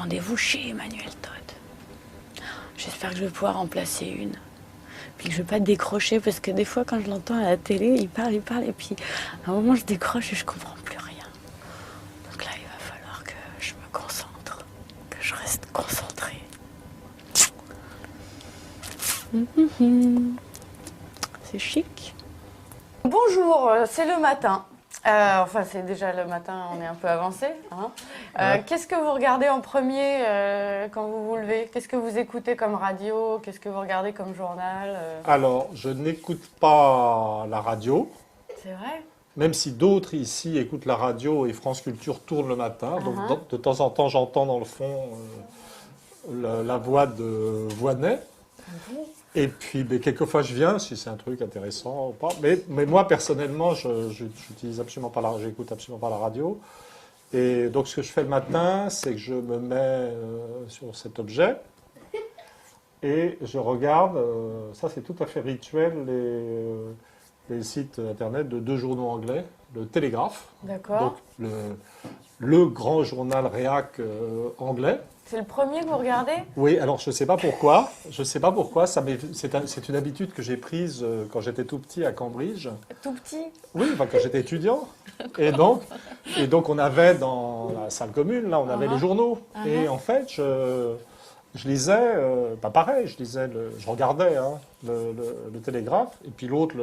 rendez-vous chez Emmanuel Todd. J'espère que je vais pouvoir en placer une. Puis que je vais pas décrocher parce que des fois quand je l'entends à la télé, il parle et puis à un moment je décroche et je comprends plus rien. Donc là il va falloir que je me concentre, que je reste concentrée. C'est chic. Bonjour, c'est le matin. Enfin, c'est déjà le matin, on est un peu avancé. Hein. Ouais. Qu'est-ce que vous regardez en premier quand vous vous levez? Qu'est-ce que vous écoutez comme radio? Qu'est-ce que vous regardez comme journal? Alors, je n'écoute pas la radio, C'est vrai? même si d'autres ici écoutent la radio et France Culture tourne le matin. Donc, de temps en temps, j'entends dans le fond la voix de Voynet. Et puis, ben, quelquefois, je viens si c'est un truc intéressant ou pas. Mais moi, personnellement, j'utilise absolument pas j'écoute absolument pas la radio. Et donc, ce que je fais le matin, c'est que je me mets sur cet objet et je regarde. Ça, c'est tout à fait rituel. Les sites internet de deux journaux anglais, le Télégraphe, D'accord. donc le grand journal réac anglais. C'est le premier que vous regardez? Oui, alors je ne sais pas pourquoi. Je sais pas pourquoi. C'est une habitude que j'ai prise quand j'étais tout petit à Cambridge. Tout petit? Oui, enfin, quand j'étais étudiant. Et donc, on avait dans la salle commune, là, on avait les journaux. Et en fait, je lisais, pas pareil, je regardais hein, le Télégraphe, et puis l'autre,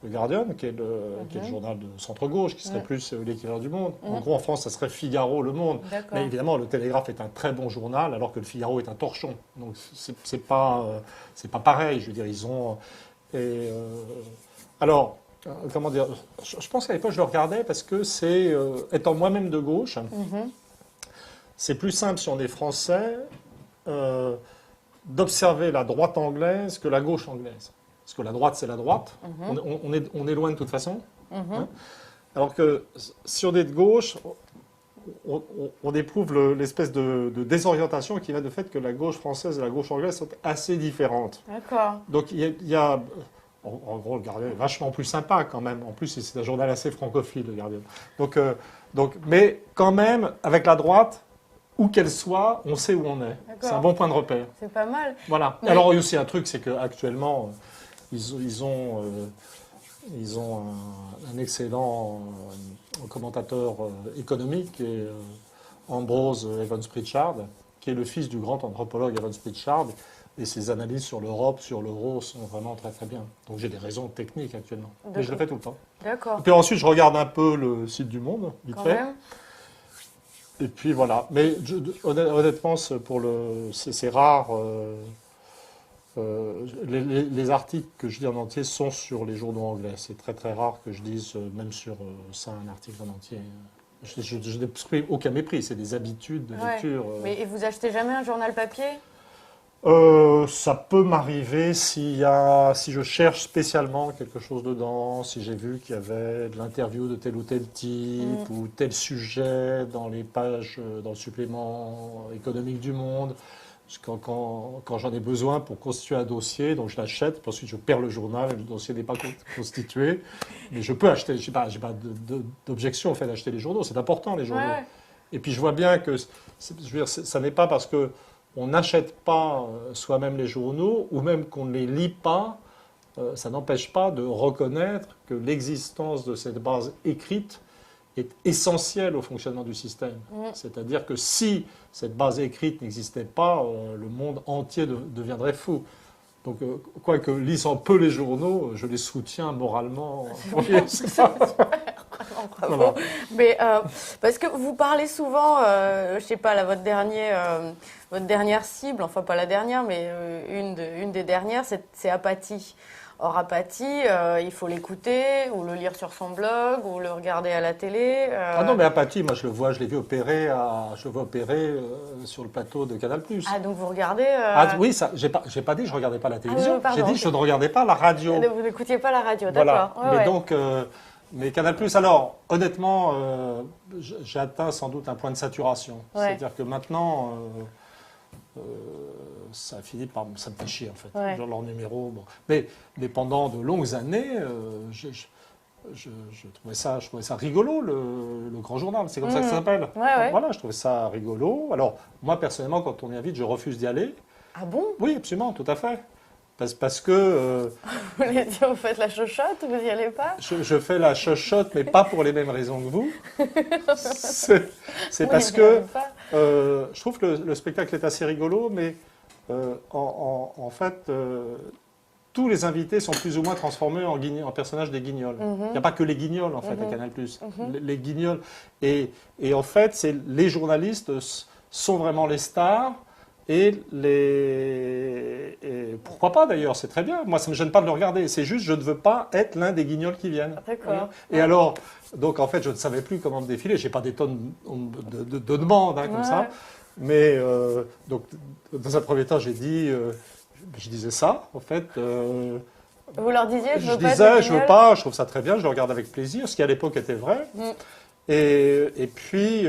le Guardian, qui est le journal de centre-gauche, qui serait plus l'équivalent du Monde. En gros, en France, ça serait Figaro, Le Monde. Mais évidemment, le Télégraphe est un très bon journal, alors que le Figaro est un torchon. Donc, c'est pas pareil. Je veux dire, ils ont... alors, comment dire, je pense qu'à l'époque, je le regardais parce que c'est, étant moi-même de gauche, c'est plus simple si on est français d'observer la droite anglaise que la gauche anglaise. Parce que la droite, c'est la droite. On est loin de toute façon. Hein. Alors que si on est de gauche, on éprouve l'espèce de désorientation qui vient du fait que la gauche française et la gauche anglaise sont assez différentes. D'accord. Donc il y a en gros, le Guardian est vachement plus sympa quand même. En plus, c'est un journal assez francophile, le Guardian. Mais quand même, avec la droite, où qu'elle soit, on sait où on est. C'est un bon point de repère. C'est pas mal. Voilà. Mais... Alors, il y a aussi un truc, c'est qu'actuellement, ils ont un excellent commentateur économique, qui est Ambrose Evans Pritchard, qui est le fils du grand anthropologue Evans Pritchard. Et ses analyses sur l'Europe, sur l'euro sont vraiment très très bien. Donc j'ai des raisons techniques actuellement. Mais je le fais tout le temps. D'accord. Et puis ensuite, je regarde un peu le site du Monde, vite Quand fait. même. Et puis voilà. Mais honnêtement, c'est rare. Les articles que je lis en entier sont sur les journaux anglais. C'est très très rare que je lise même sur ça un article en entier. Je n'exprime aucun mépris. C'est des habitudes de lecture. Mais vous achetez jamais un journal papier? Ça peut m'arriver si je cherche spécialement quelque chose dedans, si j'ai vu qu'il y avait de l'interview de tel ou tel type ou tel sujet dans les pages, dans le supplément économique du Monde, quand j'en ai besoin pour constituer un dossier, donc je l'achète, puis ensuite je perds le journal et le dossier n'est pas constitué. Mais je peux acheter, j'ai pas d'objection au fait d'acheter les journaux, c'est important les journaux. Ouais. Et puis je vois bien que, je veux dire, ça n'est pas parce que on n'achète pas soi-même les journaux, ou même qu'on ne les lit pas, ça n'empêche pas de reconnaître que l'existence de cette base écrite est essentielle au fonctionnement du système. C'est-à-dire que si cette base écrite n'existait pas, le monde entier deviendrait fou. Donc, quoique lisant peu les journaux, je les soutiens moralement. Bravo. Voilà. Mais parce que vous parlez souvent, je sais pas, là, votre dernière cible, enfin pas la dernière, mais une des dernières, c'est Apathie. Or Apathie, il faut l'écouter ou le lire sur son blog ou le regarder à la télé. Ah non, mais Apathie, moi je le vois opérer sur le plateau de Canal+. Ah donc vous regardez. Ah oui, ça, j'ai pas dit que je regardais pas la télévision. oui, pardon, J'ai dit que je ne regardais pas la radio. Vous n'écoutiez pas la radio, Voilà. d'accord. Ouais, Mais ouais. donc, mais Canal+, alors, honnêtement, j'ai atteint sans doute un point de saturation. Ouais. C'est-à-dire que maintenant, ça a fini par... Ça me fait chier, en fait. Ouais. Genre leur numéro. Bon. Mais pendant de longues années, je trouvais ça rigolo, le Grand Journal, c'est comme ça que ça s'appelle. Ouais. Voilà, je trouvais ça rigolo. Alors, moi, personnellement, quand on m'invite, je refuse d'y aller. Ah bon? Oui, absolument, tout à fait. Parce que Vous voulez dire, vous faites la chochotte, vous n'y allez pas? je fais la chochotte, mais pas pour les mêmes raisons que vous. C'est Oui, parce vous n'y que allez pas. je trouve que le spectacle est assez rigolo, mais en fait, tous les invités sont plus ou moins transformés en personnages des Guignols. Il n'y a pas que les Guignols, en fait, à Canal+. Les Guignols. Et en fait, les journalistes sont vraiment les stars. Et pourquoi pas d'ailleurs, c'est très bien. Moi, ça ne me gêne pas de le regarder. C'est juste, je ne veux pas être l'un des Guignols qui viennent. D'accord. Et alors, donc en fait, je ne savais plus comment me défiler. J'ai pas des tonnes de demandes comme ça. Mais donc, dans un premier temps, je disais ça, en fait. Vous leur disiez, je veux pas disais, être je veux Guignol? pas, je trouve ça très bien, je le regarde avec plaisir, ce qui à l'époque était vrai. Et puis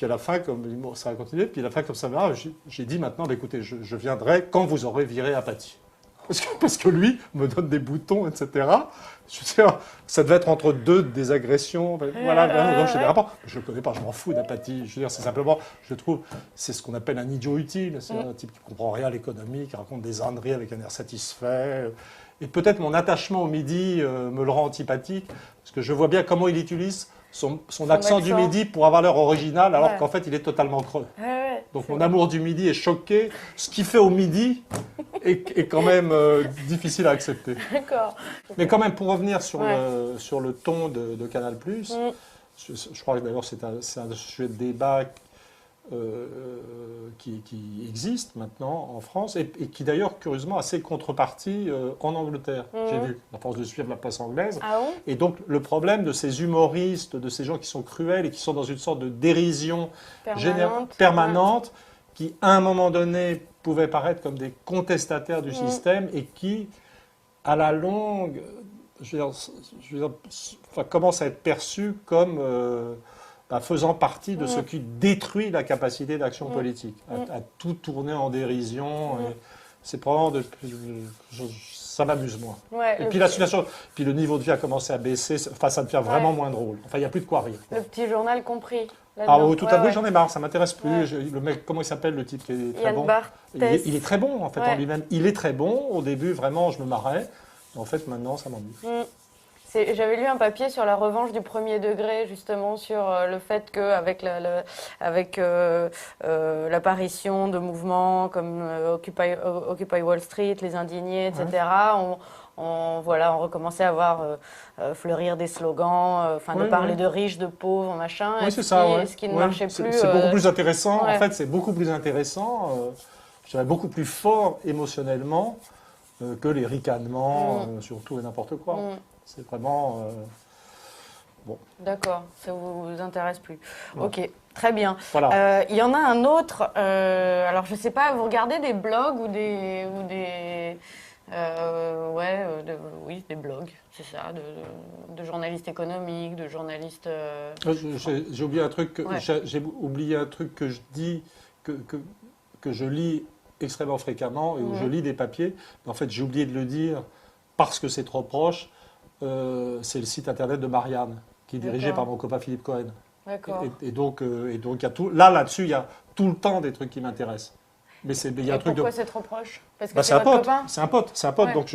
à la fin, comme ça a continué, puis à la fin, comme ça m'arrive, j'ai dit maintenant, bah, écoutez, je viendrai quand vous aurez viré Apathy. Parce que lui me donne des boutons, etc. Je veux dire, ça devait être entre deux des agressions. Voilà, donc j'ai des rapports. Je ne le connais pas, je m'en fous d'Apathy. Je veux dire, c'est simplement, je trouve, c'est ce qu'on appelle un idiot utile. C'est un type qui ne comprend rien à l'économie, qui raconte des âneries avec un air satisfait. Et peut-être mon attachement au Midi me le rend antipathique, parce que je vois bien comment il utilise son accent du Midi pour avoir l'air original, alors qu'en fait, il est totalement creux. Donc mon amour du Midi est choqué. Ce qu'il fait au Midi est quand même difficile à accepter. D'accord. Mais quand même, pour revenir sur le ton de Canal+, je crois que d'ailleurs c'est un sujet de débat qui existe maintenant en France et qui d'ailleurs, curieusement, a ses contreparties en Angleterre. J'ai vu, à force de suivre la presse anglaise. Ah bon? Et donc, le problème de ces humoristes, de ces gens qui sont cruels et qui sont dans une sorte de dérision permanente, qui, à un moment donné, pouvaient paraître comme des contestataires du système et qui, à la longue, commencent à être perçus comme faisant partie de ce qui détruit la capacité d'action politique, à tout tourner en dérision. C'est probablement ça m'amuse moins. Et puis la situation, puis le niveau de vie a commencé à baisser, ça devient vraiment moins drôle. Enfin, il n'y a plus de quoi rire. Le petit journal compris. Ah oui, tout à fait, j'en ai marre, ça m'intéresse plus. Le mec, comment il s'appelle, le type qui est très bon? Il est très bon, en fait, en lui-même. Il est très bon. Au début, vraiment, je me marrais. En fait, maintenant, ça m'ennuie. J'avais lu un papier sur la revanche du premier degré, justement, sur le fait qu'avec l'apparition de mouvements comme Occupy Wall Street, les indignés, etc., on recommençait à voir fleurir des slogans, de parler de riches, de pauvres, machin, c'est ça, ce qui ne marchait plus. C'est beaucoup plus intéressant, en fait, c'est beaucoup plus intéressant, je dirais beaucoup plus fort émotionnellement que les ricanements sur tout et n'importe quoi. C'est vraiment... bon. D'accord, ça ne vous intéresse plus. Ok, très bien. Voilà. Il y en a un autre, alors je ne sais pas, vous regardez des blogs ou des blogs, c'est ça, de journalistes économiques, de journalistes... J'ai oublié un truc, j'ai oublié un truc que je dis, que je lis extrêmement fréquemment, et où je lis des papiers. Mais en fait, j'ai oublié de le dire parce que c'est trop proche. C'est le site internet de Marianne, qui est dirigé par mon copain Philippe Cohen. D'accord. Et donc, il y a tout, là-dessus, il y a tout le temps des trucs qui m'intéressent. Mais il y a un truc pourquoi c'est trop proche? Parce que c'est un votre pote. copain? C'est un pote. Donc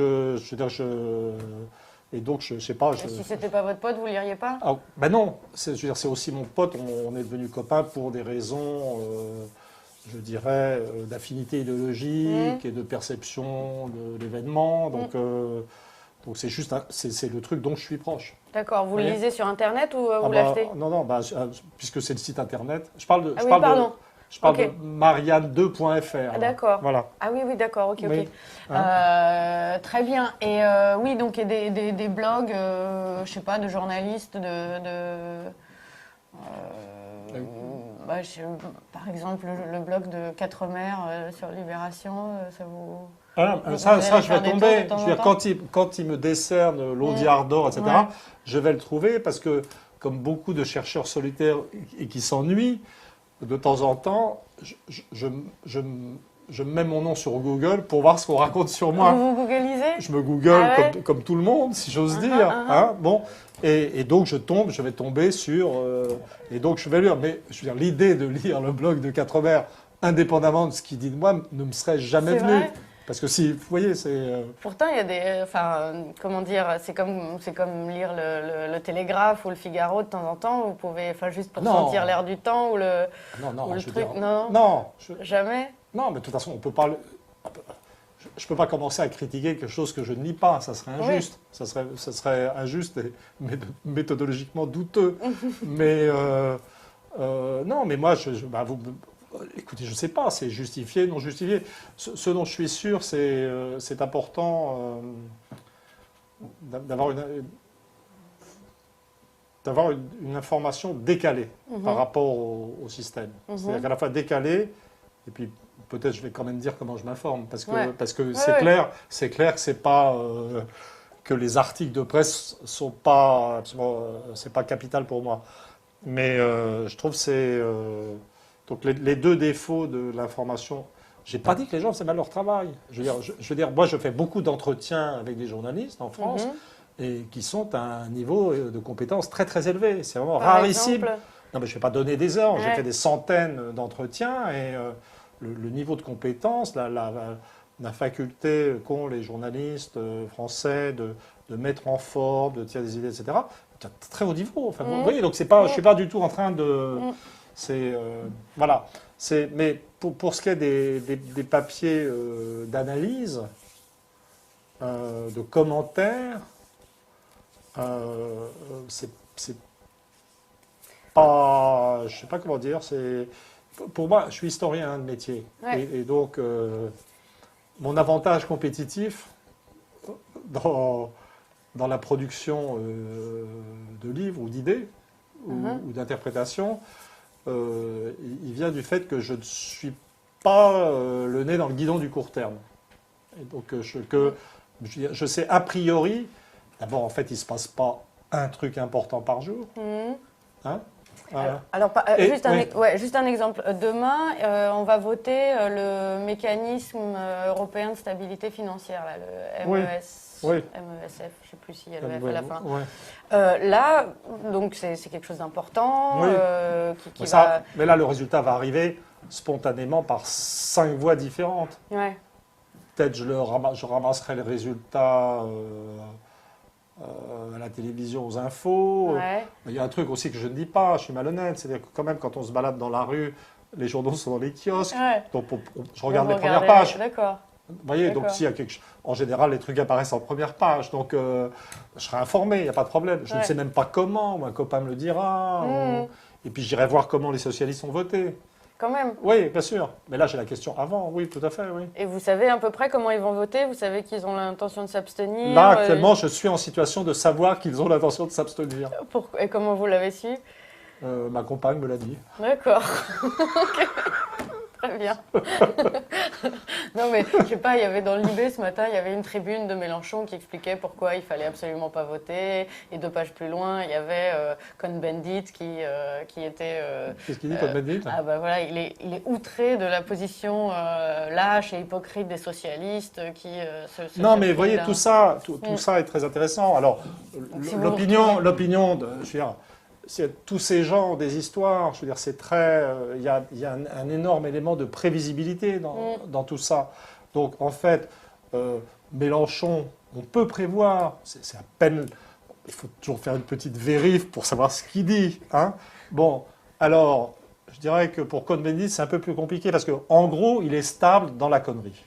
et donc je sais pas. Si c'était pas votre pote, vous liriez pas? Ben non. C'est aussi mon pote. On est devenus copains pour des raisons, je dirais, d'affinité idéologique et de perception de l'événement. Donc c'est juste, c'est le truc dont je suis proche. D'accord. Vous le lisez sur Internet ou vous l'achetez? Non, puisque c'est le site Internet. Je parle de marianne2.fr. Ah, d'accord. Voilà. Ah oui, d'accord, ok. Très bien. Et oui, donc il y a des blogs, je sais pas, de journalistes, par exemple, le blog de Quatremer sur Libération, ça vous... Ça, je vais tomber. Je veux dire, quand il me décerne l'Audiard d'or, etc., je vais le trouver parce que, comme beaucoup de chercheurs solitaires et qui s'ennuient, de temps en temps, je je mets mon nom sur Google pour voir ce qu'on raconte sur moi. Vous googlisez? Je me Google Ah ouais? comme tout le monde, si j'ose dire. Hein, bon. Et donc je vais tomber sur... et donc je vais lire. Mais je veux dire, l'idée de lire le blog de Quatremer, indépendamment de ce qu'il dit de moi, ne me serait jamais C'est venue. vrai? Parce que si, vous voyez, c'est... Pourtant, il y a des... Enfin, comment dire, c'est comme lire le Télégraphe ou le Figaro de temps en temps. Vous pouvez, enfin, juste pour Non. sentir l'air du temps ou le, Non, ou le je veux truc. dire, Non, non, jamais. non, mais de toute façon, on peut pas... Je ne peux pas commencer à critiquer quelque chose que je ne lis pas, ça serait injuste. Ça serait injuste et méthodologiquement douteux. Mais non, mais moi, écoutez, je ne sais pas, c'est justifié, non justifié. Ce dont je suis sûr, c'est important d'avoir une information décalée par rapport au système. C'est-à-dire qu'à la fois décalée, et puis peut-être je vais quand même dire comment je m'informe, parce que c'est clair que c'est pas que les articles de presse sont pas absolument, c'est pas capital pour moi. Mais je trouve que c'est donc les deux défauts de l'information. J'ai pas dit que les gens faisaient mal leur travail. Je veux dire, moi je fais beaucoup d'entretiens avec des journalistes en France et qui sont à un niveau de compétence très très élevé. C'est vraiment rarissime. Exemple. Non, mais je ne vais pas donner des heures. Ouais. J'ai fait des centaines d'entretiens et le niveau de compétence, la faculté qu'ont les journalistes français de mettre en forme, de tirer des idées, etc., est à très haut niveau. Enfin, vous voyez, donc je ne suis pas du tout en train de... voilà. Mais pour ce qui est des papiers d'analyse, de commentaires, c'est pas, je sais pas comment dire. Pour moi, je suis historien de métier, et donc mon avantage compétitif dans la production de livres ou d'idées ou d'interprétations, il vient du fait que je ne suis pas le nez dans le guidon du court terme. Et donc je sais a priori. D'abord, en fait, il ne se passe pas un truc important par jour. Hein? Alors, juste un exemple. Demain, on va voter le mécanisme européen de stabilité financière, là, le MESF, je ne sais plus s'il y a le F à la fin. Là, donc c'est quelque chose d'important. Mais là, le résultat va arriver spontanément par 5 voies différentes. Ouais. Peut-être je ramasserai le résultat à la télévision, aux infos. Il y a un truc aussi que je ne dis pas, je suis malhonnête, c'est-à-dire que quand même quand on se balade dans la rue, les journaux sont dans les kiosques, donc je regarde les premières pages. D'accord. Vous voyez, donc s'il y a quelque chose, en général les trucs apparaissent en première page, donc je serai informé, il n'y a pas de problème. Je ne sais même pas comment, ou un copain me le dira, et puis j'irai voir comment les socialistes ont voté. Quand même. Oui, bien sûr. Mais là, j'ai la question avant. Oui, tout à fait, oui. Et vous savez à peu près comment ils vont voter? Vous savez qu'ils ont l'intention de s'abstenir? Là, actuellement, je suis en situation de savoir qu'ils ont l'intention de s'abstenir. Et comment vous l'avez su? Ma compagne me l'a dit. D'accord. Très bien. Non, mais je sais pas, il y avait dans le Libé ce matin, il y avait une tribune de Mélenchon qui expliquait pourquoi il fallait absolument pas voter. Et 2 pages plus loin, il y avait Cohn-Bendit qui était. Qu'est-ce qu'il dit, Cohn-Bendit? Ah bah voilà, il est outré de la position lâche et hypocrite des socialistes qui. Non, mais vous voyez, tout ça est très intéressant. Alors, l'opinion, je veux dire, tous ces gens ont des histoires, je veux dire, c'est très... Il y a un énorme élément de prévisibilité dans tout ça. Donc, en fait, Mélenchon, on peut prévoir, c'est à peine... Il faut toujours faire une petite vérif pour savoir ce qu'il dit. Hein. Bon, alors, je dirais que pour Cohn-Bendit, c'est un peu plus compliqué, parce qu'en gros, il est stable dans la connerie.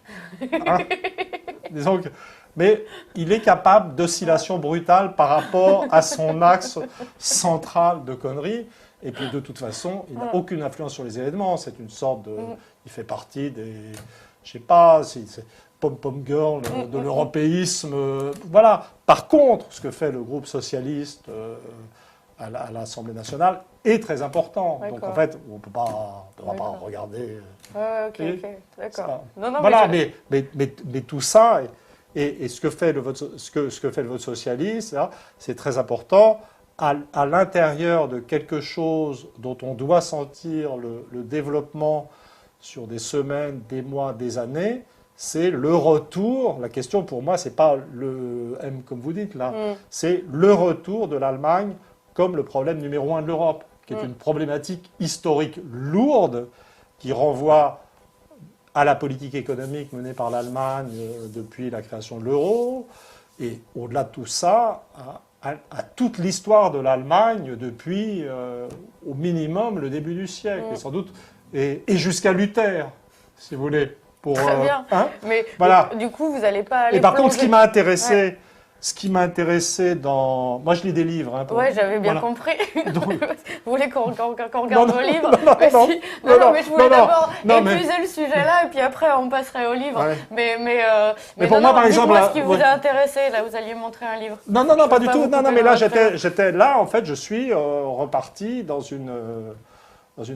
Hein. Disons que... Mais il est capable d'oscillation brutale par rapport à son axe central de conneries. Et puis de toute façon, il n'a aucune influence sur les événements. C'est une sorte de... Il fait partie des... Je sais pas, c'est pom-pom girl de l'européisme. Voilà. Par contre, ce que fait le groupe socialiste à l'Assemblée nationale est très important. Donc en fait, on ne peut pas regarder... ok, d'accord. Non, voilà, mais tout ça... Et ce que fait le vote socialiste, c'est très important. À l'intérieur de quelque chose dont on doit sentir le développement sur des semaines, des mois, des années, c'est le retour. La question pour moi, c'est pas le M comme vous dites là, c'est le retour de l'Allemagne comme le problème numéro 1 de l'Europe, qui est une problématique historique lourde qui renvoie à la politique économique menée par l'Allemagne depuis la création de l'euro, et au-delà de tout ça, à toute l'histoire de l'Allemagne depuis au minimum le début du siècle, et sans doute, et jusqu'à Luther, si vous voulez. Pour, Très bien. Mais voilà. du coup, vous n'allez pas aller. Et par contre, ce qui m'a intéressé dans... Moi, je lis des livres. Hein, ouais, j'avais bien compris. Donc... Vous voulez qu'on regarde vos livres? Non, mais je voulais d'abord épuiser le sujet-là, et puis après, on passerait au livre. Ouais. Mais pour moi, par exemple... ce qui vous a intéressé, là, vous alliez montrer un livre. Non, pas du tout. Non, mais là, j'étais là, en fait, je suis reparti dans une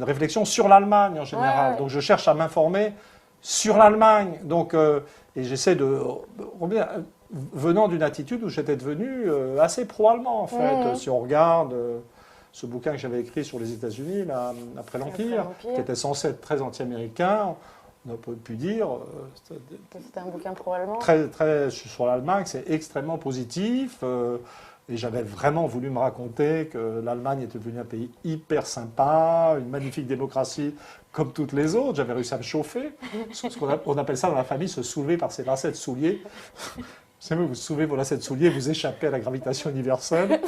réflexion sur l'Allemagne, en général. Ouais. Donc, je cherche à m'informer sur l'Allemagne. Donc, et j'essaie de... venant d'une attitude où j'étais devenu assez pro-allemand, en fait. Si on regarde ce bouquin que j'avais écrit sur les États-Unis, après l'Empire, qui était censé être très anti-américain, on a pu dire... c'était un bouquin pro-allemand. Très sur l'Allemagne, c'est extrêmement positif. Et j'avais vraiment voulu me raconter que l'Allemagne était devenue un pays hyper sympa, une magnifique démocratie comme toutes les autres. J'avais réussi à me chauffer. On appelle ça dans la famille se soulever par ses lacets de souliers. Vous savez, vous soulevez vos lacets de souliers, vous échappez à la gravitation universelle.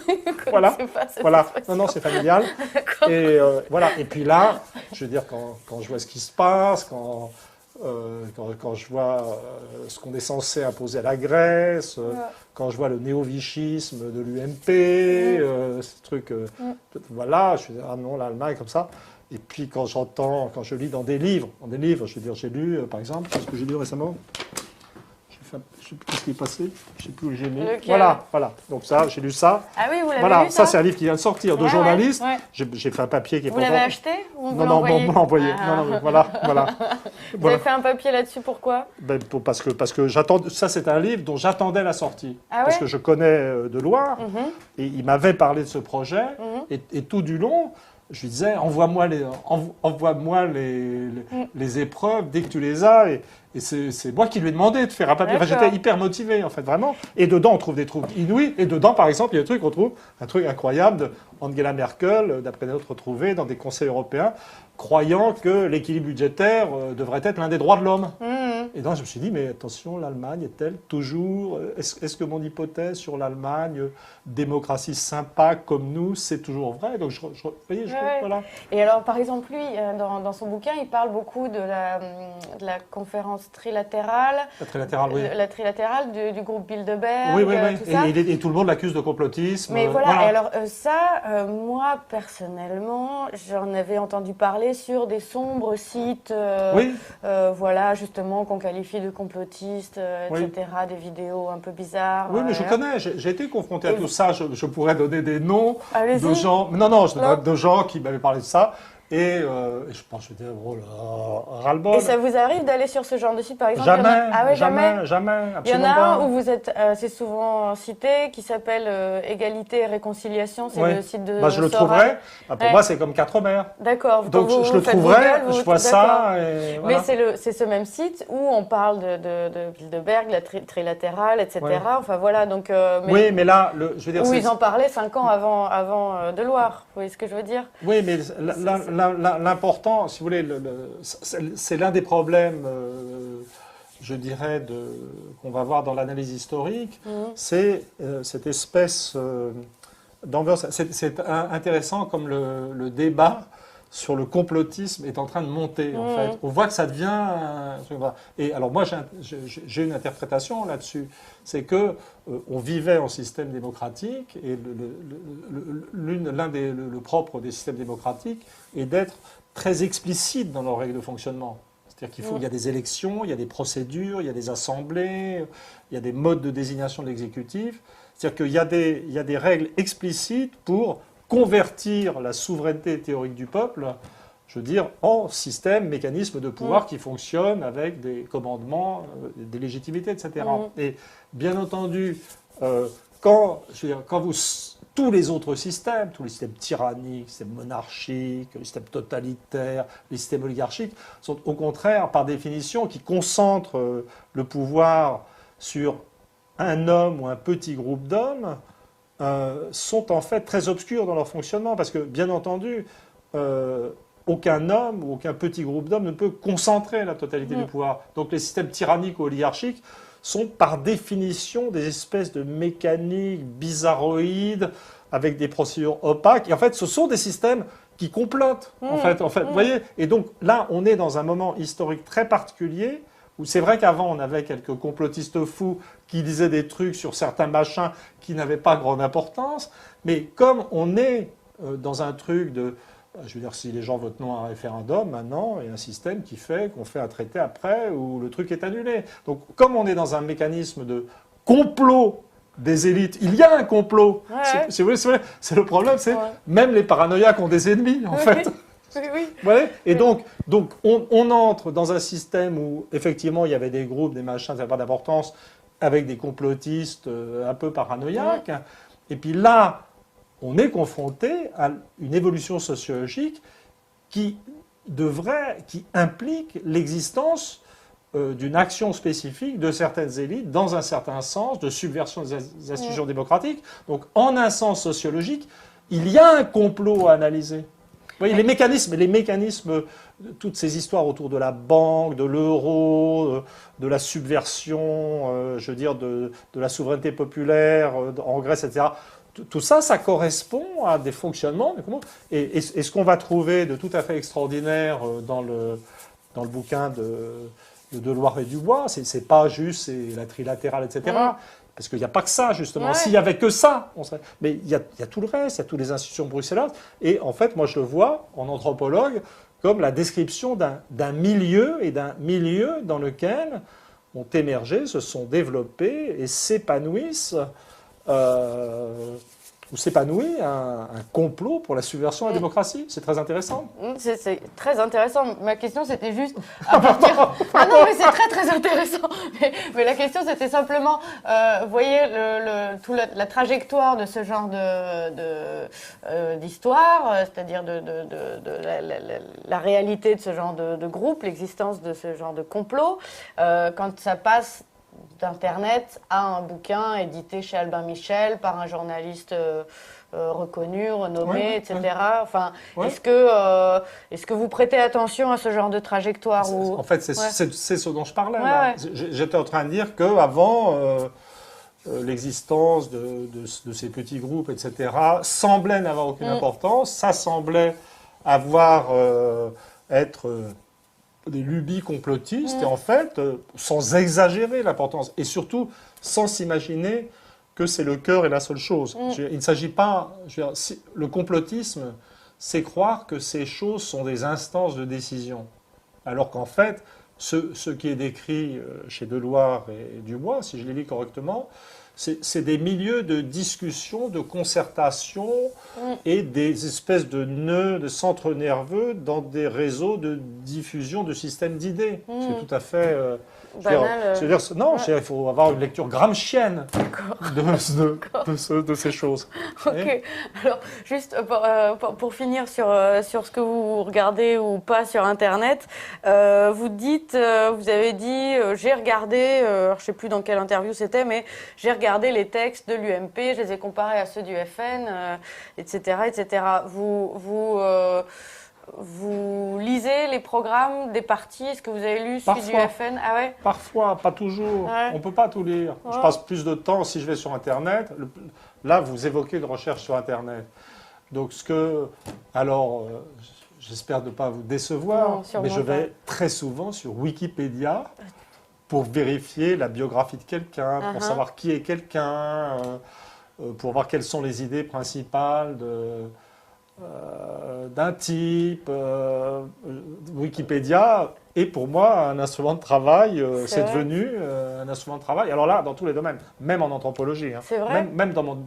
Voilà. Non, c'est familial. Et voilà. Et puis là, je veux dire, quand je vois ce qui se passe, quand je vois ce qu'on est censé imposer à la Grèce, quand je vois le néo-vichisme de l'UMP, ce truc, voilà, je me dis, ah non, l'Allemagne comme ça. Et puis quand je lis dans des livres, je veux dire, j'ai lu, par exemple, ce que j'ai lu récemment, je ne sais plus ce qui est passé, je ne sais plus où j'ai mis. Voilà. Donc ça, j'ai lu ça. Ah oui, vous l'avez lu, ça c'est un livre qui vient de sortir de journaliste. Ouais. J'ai fait un papier qui est Vous l'avez acheté ou Non, on me l'a envoyé. Non, voilà. Vous avez fait un papier là-dessus, pourquoi? Parce que j'attendais. Ça, c'est un livre dont j'attendais la sortie. Parce que je connais de Loire, et il m'avait parlé de ce projet, et tout du long, je lui disais, envoie-moi les épreuves dès que tu les as. Et c'est moi qui lui ai demandé de faire un papier. Enfin, j'étais hyper motivé, en fait, vraiment. Et dedans, on trouve des trucs inouïs. Et dedans, par exemple, il y a on trouve un truc incroyable d'Angela Merkel, d'après notre retrouvé dans des conseils européens, croyant que l'équilibre budgétaire devrait être l'un des droits de l'homme. Et donc, je me suis dit, mais attention, l'Allemagne est-elle toujours... Est-ce que mon hypothèse sur l'Allemagne, démocratie sympa comme nous, c'est toujours vrai? Donc, voilà. Et alors, par exemple, lui, dans son bouquin, il parle beaucoup de la conférence trilatérale. La trilatérale, oui. La trilatérale du groupe Bilderberg. Oui. Tout ça. Et tout le monde l'accuse de complotisme. Mais voilà. Et alors, moi, personnellement, j'en avais entendu parler sur des sombres sites, voilà, justement, qu'on qualifie de complotistes, etc., des vidéos un peu bizarres. Oui, mais je connais, j'ai été confronté à tout ça, je pourrais donner des noms de gens... de gens qui m'avaient parlé de ça. Et je pense que j'étais ras-le-bol. Et ça vous arrive d'aller sur ce genre de site, par exemple? Jamais, il y en a un où vous êtes, c'est souvent cité, qui s'appelle Égalité et Réconciliation, c'est le site de je le trouverai. Pour moi, c'est comme Quatre Mers. D'accord. Donc je le trouverai, je vois ça. Et voilà. Mais c'est ce même site où on parle de Bilderberg, la trilatérale, etc. Enfin voilà, donc... oui, mais là, je veux dire... Où ils en parlaient 5 ans avant de Loire, vous voyez ce que je veux dire? Oui, mais l'important, si vous voulez, c'est l'un des problèmes, je dirais, qu'on va voir dans l'analyse historique, c'est cette espèce d'ambiance. C'est intéressant comme le débat sur le complotisme est en train de monter, en fait. On voit que ça devient... Et alors moi, j'ai une interprétation là-dessus. C'est que on vivait en système démocratique, et le propre des systèmes démocratiques est d'être très explicite dans leurs règles de fonctionnement. C'est-à-dire il y a des élections, il y a des procédures, il y a des assemblées, il y a des modes de désignation de l'exécutif. C'est-à-dire qu'il y a des règles explicites pour convertir la souveraineté théorique du peuple, je veux dire, en système, mécanisme de pouvoir qui fonctionne avec des commandements, des légitimités, etc. Et bien entendu, quand tous les autres systèmes, tous les systèmes tyranniques, les systèmes monarchiques, les systèmes totalitaires, les systèmes oligarchiques, sont au contraire, par définition, qui concentrent le pouvoir sur un homme ou un petit groupe d'hommes, sont en fait très obscurs dans leur fonctionnement, parce que, bien entendu, aucun homme ou aucun petit groupe d'hommes ne peut concentrer la totalité du pouvoir. Donc les systèmes tyranniques ou oligarchiques sont par définition des espèces de mécaniques bizarroïdes avec des procédures opaques. Et en fait, ce sont des systèmes qui complotent. En fait, vous voyez. Et donc là, on est dans un moment historique très particulier où c'est vrai qu'avant, on avait quelques complotistes fous qui disaient des trucs sur certains machins qui n'avaient pas grande importance. Mais comme on est dans un truc de... Je veux dire, si les gens votent non à un référendum, maintenant, il y a un système qui fait qu'on fait un traité après où le truc est annulé. Donc, comme on est dans un mécanisme de complot des élites, il y a un complot. Ouais. C'est le problème, c'est même les paranoïaques ont des ennemis, en fait. Oui. Ouais. Et donc on entre dans un système où, effectivement, il y avait des groupes, des machins, ça n'avait pas d'importance, avec des complotistes un peu paranoïaques. Et puis là, on est confronté à une évolution sociologique qui implique l'existence d'une action spécifique de certaines élites dans un certain sens, de subversion des institutions démocratiques. Donc, en un sens sociologique, il y a un complot à analyser. Vous voyez, les mécanismes, toutes ces histoires autour de la banque, de l'euro, de la subversion, je veux dire, de la souveraineté populaire en Grèce, etc., tout ça, ça correspond à des fonctionnements. Et ce qu'on va trouver de tout à fait extraordinaire dans le bouquin de Deloire et Dubois, c'est pas juste la trilatérale, etc. Parce qu'il n'y a pas que ça, justement. S'il n'y avait que ça, mais il y a tout le reste, il y a toutes les institutions bruxelloises. Et en fait, moi, je le vois, en anthropologue, comme la description d'un milieu, et d'un milieu dans lequel ont émergé, se sont développés et s'épanouissent où s'épanouit un complot pour la subversion de la démocratie. C'est très intéressant. C'est très intéressant. Ma question, c'était juste à partir... Ah non, mais c'est très, très intéressant. Mais la question, c'était simplement, vous voyez, la trajectoire de ce genre d'histoire, c'est-à-dire la réalité de ce genre de groupe, l'existence de ce genre de complot, quand ça passe d'Internet à un bouquin édité chez Albin Michel par un journaliste reconnu, renommé, etc. Enfin, est-ce que vous prêtez attention à ce genre de trajectoire En fait, c'est ce dont je parlais. J'étais en train de dire qu'avant, l'existence de ces petits groupes, etc., semblait n'avoir aucune importance. Ça semblait être des lubies complotistes, et en fait, sans exagérer l'importance, et surtout sans s'imaginer que c'est le cœur et la seule chose. Il ne s'agit pas... le complotisme, c'est croire que ces choses sont des instances de décision, alors qu'en fait, ce qui est décrit chez Deloire et Dubois, si je les lis correctement, c'est des milieux de discussion, de concertation et des espèces de nœuds, de centres nerveux dans des réseaux de diffusion de systèmes d'idées. C'est tout à fait... il faut avoir une lecture gramscienne de ces choses. Ok. Alors, juste pour finir sur ce que vous regardez ou pas sur Internet, vous avez dit, j'ai regardé, je ne sais plus dans quelle interview c'était, mais j'ai regardé les textes de l'UMP, je les ai comparés à ceux du FN, etc., etc. Vous lisez les programmes des partis? Est-ce que vous avez lu celui du FN? Ah ouais? Parfois, pas toujours. On ne peut pas tout lire. Je passe plus de temps si je vais sur Internet. Là, vous évoquez une recherche sur Internet. Donc, j'espère ne pas vous décevoir, mais je vais très souvent sur Wikipédia pour vérifier la biographie de quelqu'un, pour savoir qui est quelqu'un, pour voir quelles sont les idées principales d'un type. Wikipédia Et pour moi, un instrument de travail, c'est vrai. devenu un instrument de travail. Alors là, dans tous les domaines, même en anthropologie, hein, C'est vrai. même dans mon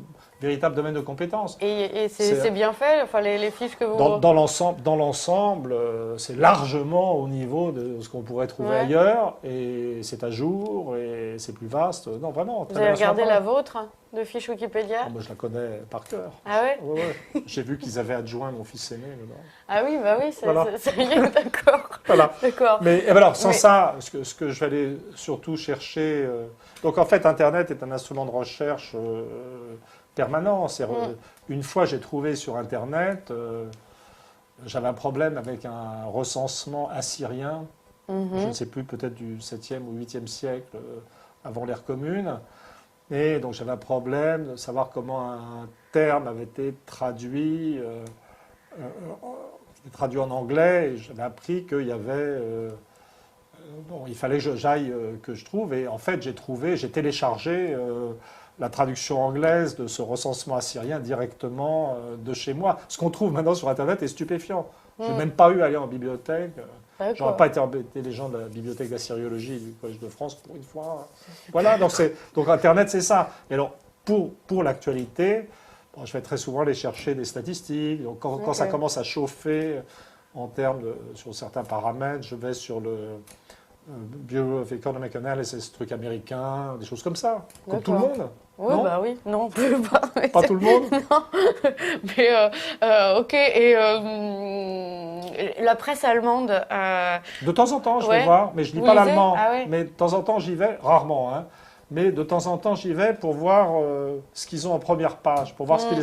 véritable domaine de compétences. Et C'est- c'est bien fait, enfin les fiches que vous... Dans l'ensemble, c'est largement au niveau de ce qu'on pourrait trouver Ouais. ailleurs, et c'est à jour, et c'est plus vaste. Non, vraiment. Vous très avez bien regardé sympa. la vôtre de fiche Wikipédia? Ah, moi, je la connais par cœur. Ah ouais? Ouais, ouais. J'ai vu qu'ils avaient adjoint mon fils aîné dedans. Ah oui, bah oui, Voilà. ça y est, d'accord. Voilà. D'accord. Mais et alors, sans Mais- ça, ce que je vais aller surtout chercher. Donc, en fait, Internet est un instrument de recherche permanent. Une fois, j'ai trouvé sur Internet, j'avais un problème avec un recensement assyrien, je ne Mhm. sais plus, peut-être du 7e ou 8e siècle, avant l'ère commune. Et donc, j'avais un problème de savoir comment un terme avait été traduit. Euh, C'était traduit en anglais, et j'avais appris qu'il y avait. Bon, il fallait que j'aille, que je trouve, et en fait, j'ai téléchargé la traduction anglaise de ce recensement assyrien directement de chez moi. Ce qu'on trouve maintenant sur Internet est stupéfiant. Je n'ai même pas eu à aller en bibliothèque. J'aurais D'accord. pas été embêté les gens de la bibliothèque d'Assyriologie du Collège de France pour une fois. Voilà, donc Internet, c'est ça. Et alors, pour l'actualité, bon, je vais très souvent aller chercher des statistiques. Donc, quand ça Ok. commence à chauffer en termes sur certains paramètres, je vais sur le Bureau of Economic Analysis, truc américain, des choses comme ça. Comme tout le D'accord. monde. Oui, Non bah oui. Non, pas. Pas tout le monde. Mais ok. Et la presse allemande. De temps en temps, je Ouais. vais voir, mais je lis Vous pas lisez? l'allemand. Ah ouais. Mais de temps en temps, j'y vais, rarement, hein. Mais de temps en temps, j'y vais pour voir ce qu'ils ont en première page, pour voir ce qui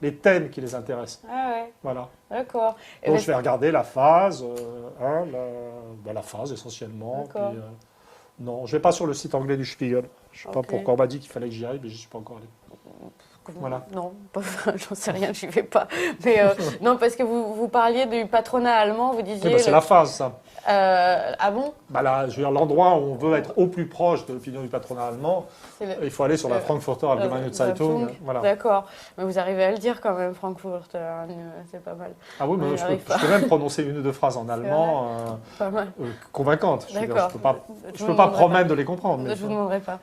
les thèmes qui les intéressent. Ah ouais. Voilà. D'accord. Et Donc ben, je vais regarder la phase, la phase essentiellement. D'accord. Puis, non, je vais pas sur le site anglais du Spiegel. Je sais pas Ok. pourquoi on m'a dit qu'il fallait que j'y aille, mais j'y suis pas encore allé. Voilà. Non, j'en sais rien, j'y vais pas. Mais non, parce que vous parliez du patronat allemand, vous disiez. Oui, bah, c'est la phase, ça. Ah bon? Bah là, je veux dire, l'endroit où on veut être au plus proche de l'opinion du patronat allemand, C'est le- il faut aller sur la Frankfurter Allgemeine Zeitung. Voilà. D'accord. Mais vous arrivez à le dire quand même, Frankfurt. C'est pas mal. Ah oui, mais On y je arrive peux même prononcer une ou deux phrases en allemand Pas mal. convaincantes. Je veux dire, D'accord. je peux pas, Je je vous peux pas demanderai promettre de les comprendre. mais Je vous demanderai pas.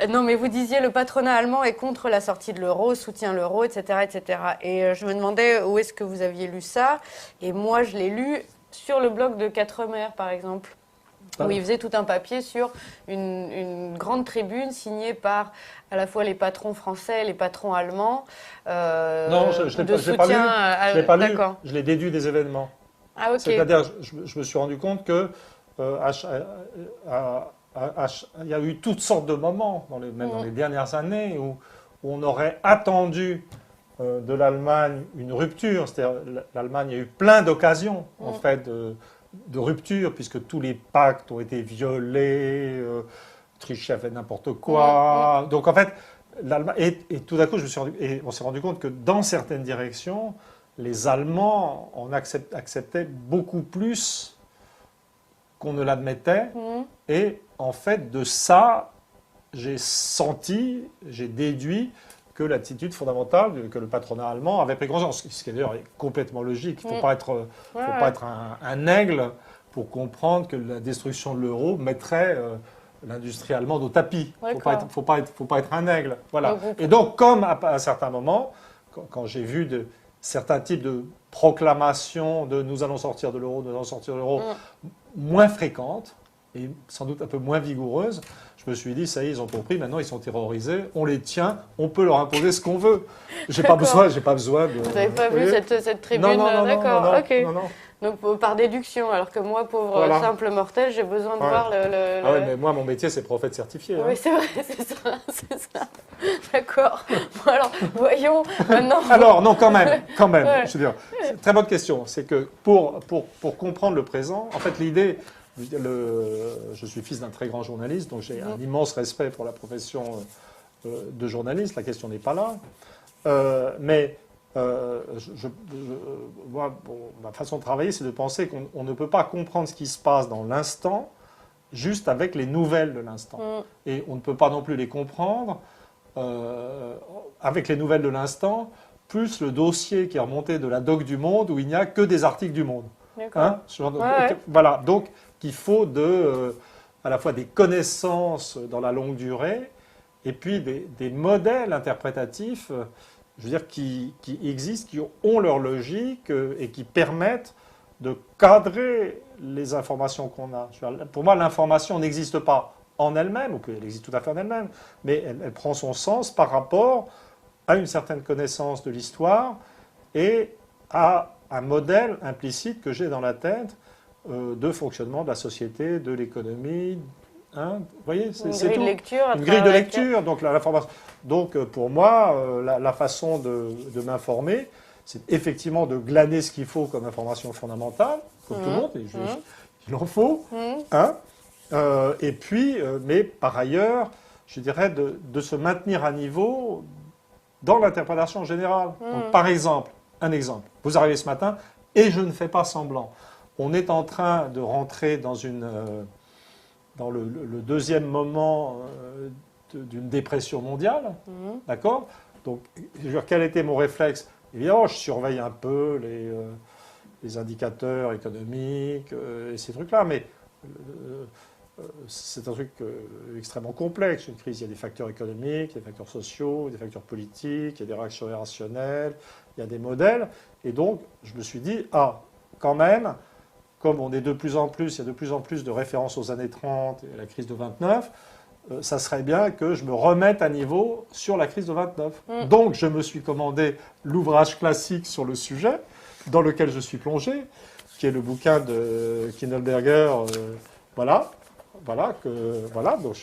Non, mais vous disiez le patronat allemand est contre la sortie de l'euro, soutient l'euro, etc., etc. Et je me demandais où est-ce que vous aviez lu ça. Et moi, je l'ai lu sur le blog de Quatremer, par exemple, Ah. où il faisait tout un papier sur une grande tribune signée par à la fois les patrons français et les patrons allemands. Non, je de l'ai pas lu. soutien Je l'ai pas lu. D'accord. Je l'ai déduit des événements. Ah, ok. C'est-à-dire, je me suis rendu compte que il y a eu toutes sortes de moments, même dans les dernières années, où on aurait attendu de l'Allemagne une rupture. C'est-à-dire, l'Allemagne a eu plein d'occasions, en fait, de rupture, puisque tous les pactes ont été violés, Trichet a fait n'importe quoi. Donc, en fait, l'Allemagne. Et tout d'un coup, on s'est rendu compte que dans certaines directions, les Allemands en acceptaient beaucoup plus qu'on ne l'admettait. Et en fait, de ça, j'ai déduit que l'attitude fondamentale que le patronat allemand avait pris conscience, ce qui d'ailleurs est complètement logique. Il ne faut pas être un aigle pour comprendre que la destruction de l'euro mettrait l'industrie allemande au tapis. Il ne faut pas être un aigle. Voilà. Et donc, comme à un certain moment, quand j'ai vu certains types de proclamations de nous allons sortir de l'euro, nous allons sortir de l'euro, moins fréquentes et sans doute un peu moins vigoureuses, je me suis dit, ça y est, ils ont compris, maintenant ils sont terrorisés, on les tient, on peut leur imposer ce qu'on veut. J'ai pas besoin de... Vous n'avez pas vu cette tribune? Non, d'accord, ok. non. Donc par déduction, alors que moi, pauvre simple mortel, j'ai besoin de voir le... Ah ouais, mais moi, mon métier, c'est prophète certifié. Oui, c'est vrai, c'est ça. D'accord. Bon, alors, voyons, maintenant... Alors, non, quand même. Ouais. Je veux dire, c'est une très bonne question. C'est que pour comprendre le présent, en fait, l'idée... Je suis fils d'un très grand journaliste, donc j'ai un immense respect pour la profession de journaliste. La question n'est pas là. Moi, ma façon de travailler, c'est de penser qu'on ne peut pas comprendre ce qui se passe dans l'instant juste avec les nouvelles de l'instant. Et on ne peut pas non plus les comprendre avec les nouvelles de l'instant, plus le dossier qui est remonté de la Doc du Monde où il n'y a que des articles du Monde. D'accord. Voilà, donc qu'il faut à la fois des connaissances dans la longue durée et puis des modèles interprétatifs, je veux dire, qui existent, qui ont leur logique et qui permettent de cadrer les informations qu'on a. Pour moi, l'information n'existe pas en elle-même, ou elle existe tout à fait en elle-même, mais elle prend son sens par rapport à une certaine connaissance de l'histoire et à un modèle implicite que j'ai dans la tête de fonctionnement de la société, de l'économie. Hein, vous voyez, c'est une grille de lecture. Une grille de lecture. Donc, l'information. Donc, pour moi, la façon de m'informer, c'est effectivement de glaner ce qu'il faut comme information fondamentale, comme tout le monde, et il en faut. Hein, et puis, mais par ailleurs, je dirais de se maintenir à niveau dans l'interprétation générale. Donc, par exemple, un exemple. Vous arrivez ce matin et je ne fais pas semblant. On est en train de rentrer dans le deuxième moment d'une dépression mondiale. D'accord ? Donc, je veux dire, quel était mon réflexe ? Évidemment, je surveille un peu les indicateurs économiques et ces trucs-là, mais c'est un truc extrêmement complexe, une crise. Il y a des facteurs économiques, des facteurs sociaux, des facteurs politiques, il y a des réactions irrationnelles, il y a des modèles. Et donc, je me suis dit, quand même, comme on est de plus en plus, il y a de plus en plus de références aux années 30 et à la crise de 29, ça serait bien que je me remette à niveau sur la crise de 29. Donc, je me suis commandé l'ouvrage classique sur le sujet, dans lequel je suis plongé, qui est le bouquin de Kindleberger, voilà, donc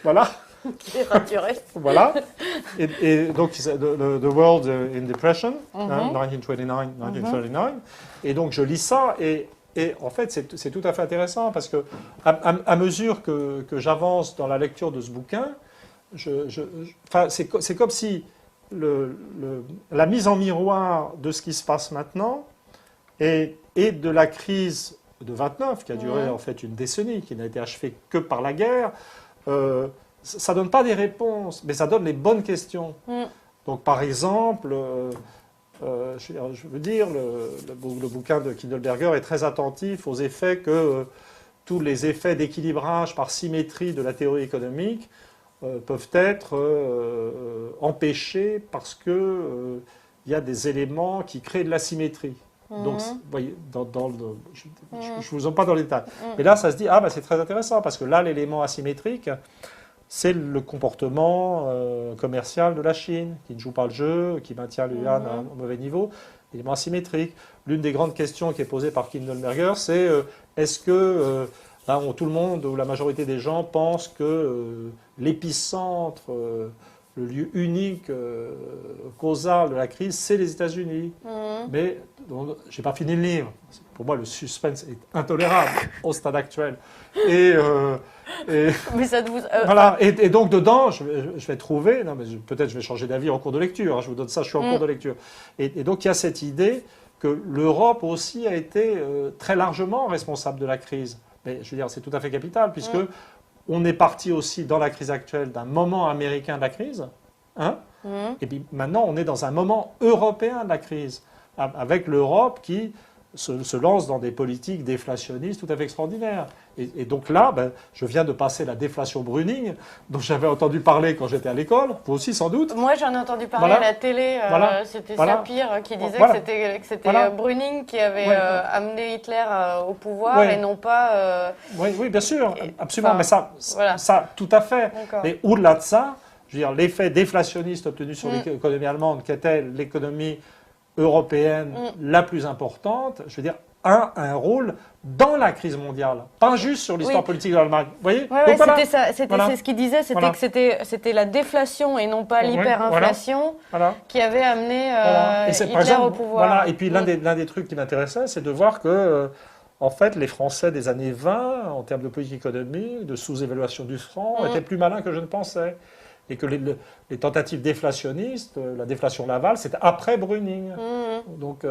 voilà. Qui est rassuré. Voilà. Et donc, The World in Depression, 1929-1939. Et donc, je lis ça et en fait, c'est tout à fait intéressant parce que à mesure que j'avance dans la lecture de ce bouquin, c'est comme si la mise en miroir de ce qui se passe maintenant et de la crise de 29, qui a duré en fait une décennie, qui n'a été achevée que par la guerre, ça ne donne pas des réponses, mais ça donne les bonnes questions. Donc, par exemple, je veux dire, le bouquin de Kindleberger est très attentif aux effets que tous les effets d'équilibrage par symétrie de la théorie économique peuvent être empêchés parce qu'il y a des éléments qui créent de l'asymétrie. Donc, vous voyez, je ne vous en pas dans les détails. Mais là, ça se dit, c'est très intéressant, parce que là, l'élément asymétrique, c'est le comportement commercial de la Chine, qui ne joue pas le jeu, qui maintient le yuan à un mauvais niveau. L'élément asymétrique. L'une des grandes questions qui est posée par Kindleberger, c'est est-ce que tout le monde, ou la majorité des gens, pensent que l'épicentre, le lieu unique causal de la crise, c'est les États-Unis. Mais je n'ai pas fini le livre. Pour moi, le suspense est intolérable au stade actuel. Mais ça vous... Voilà. Et donc, dedans, je vais trouver... Non, mais peut-être je vais changer d'avis en cours de lecture. Hein, je vous donne ça, je suis en cours de lecture. Et donc, il y a cette idée que l'Europe aussi a été très largement responsable de la crise. Mais je veux dire, c'est tout à fait capital, puisque on est parti aussi, dans la crise actuelle, d'un moment américain de la crise. Et puis maintenant, on est dans un moment européen de la crise, avec l'Europe qui se lance dans des politiques déflationnistes tout à fait extraordinaires. Et donc là, je viens de passer la déflation Bruning, dont j'avais entendu parler quand j'étais à l'école, vous aussi sans doute. Moi, j'en ai entendu parler à la télé, c'était Sapir qui disait que c'était Bruning qui avait amené Hitler au pouvoir et non pas... Oui, bien sûr, absolument, mais ça, tout à fait. Mais au-delà de ça, je veux dire, l'effet déflationniste obtenu sur l'économie allemande, qui était l'économie européenne la plus importante, je veux dire, a un rôle dans la crise mondiale, pas juste sur l'histoire politique de l'Allemagne. Vous voyez ? C'est ce qu'il disait, c'était que c'était la déflation et non pas l'hyperinflation qui avait amené Hitler au pouvoir. Et puis l'un des trucs qui m'intéressait, c'est de voir que en fait, les Français des années 20, en termes de politique économique, de sous-évaluation du franc, étaient plus malins que je ne pensais. Et que les tentatives déflationnistes, la déflation Laval, c'était après Bruning. Donc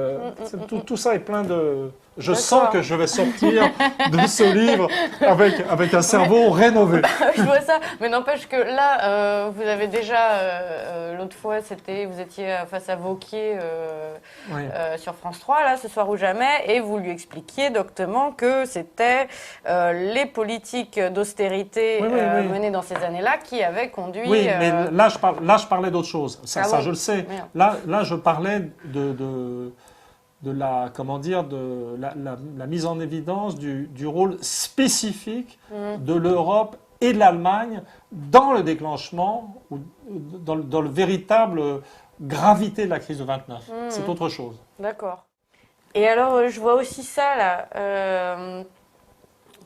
tout ça est plein de Je sens que je vais sortir de ce livre avec un cerveau rénové. Je vois ça, mais n'empêche que là, vous avez déjà, l'autre fois, vous étiez face à Wauquiez sur France 3, là, Ce soir ou jamais, et vous lui expliquiez doctement que c'était les politiques d'austérité menées dans ces années-là qui avaient conduit... Oui, mais là, je parlais d'autre chose. Ça, je le sais. Là, je parlais de la, comment dire, de la mise en évidence du rôle spécifique de l'Europe et de l'Allemagne dans le déclenchement, ou dans le véritable gravité de la crise de 29. C'est autre chose. D'accord. Et alors, je vois aussi ça, là,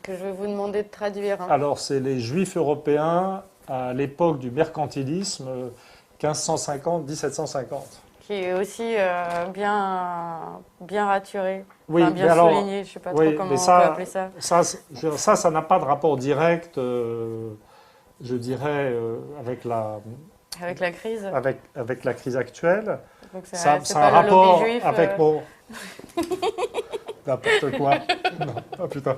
que je vais vous demander de traduire. Alors, c'est les Juifs européens à l'époque du mercantilisme, 1550-1750. Qui est aussi bien raturé, oui, enfin, bien souligné, je ne sais pas trop comment on peut appeler ça. Ça n'a pas de rapport direct, je dirais, avec la crise. Avec la crise actuelle. Donc ça c'est a pas un rapport juif, avec mon... N'importe quoi. Non. Oh putain.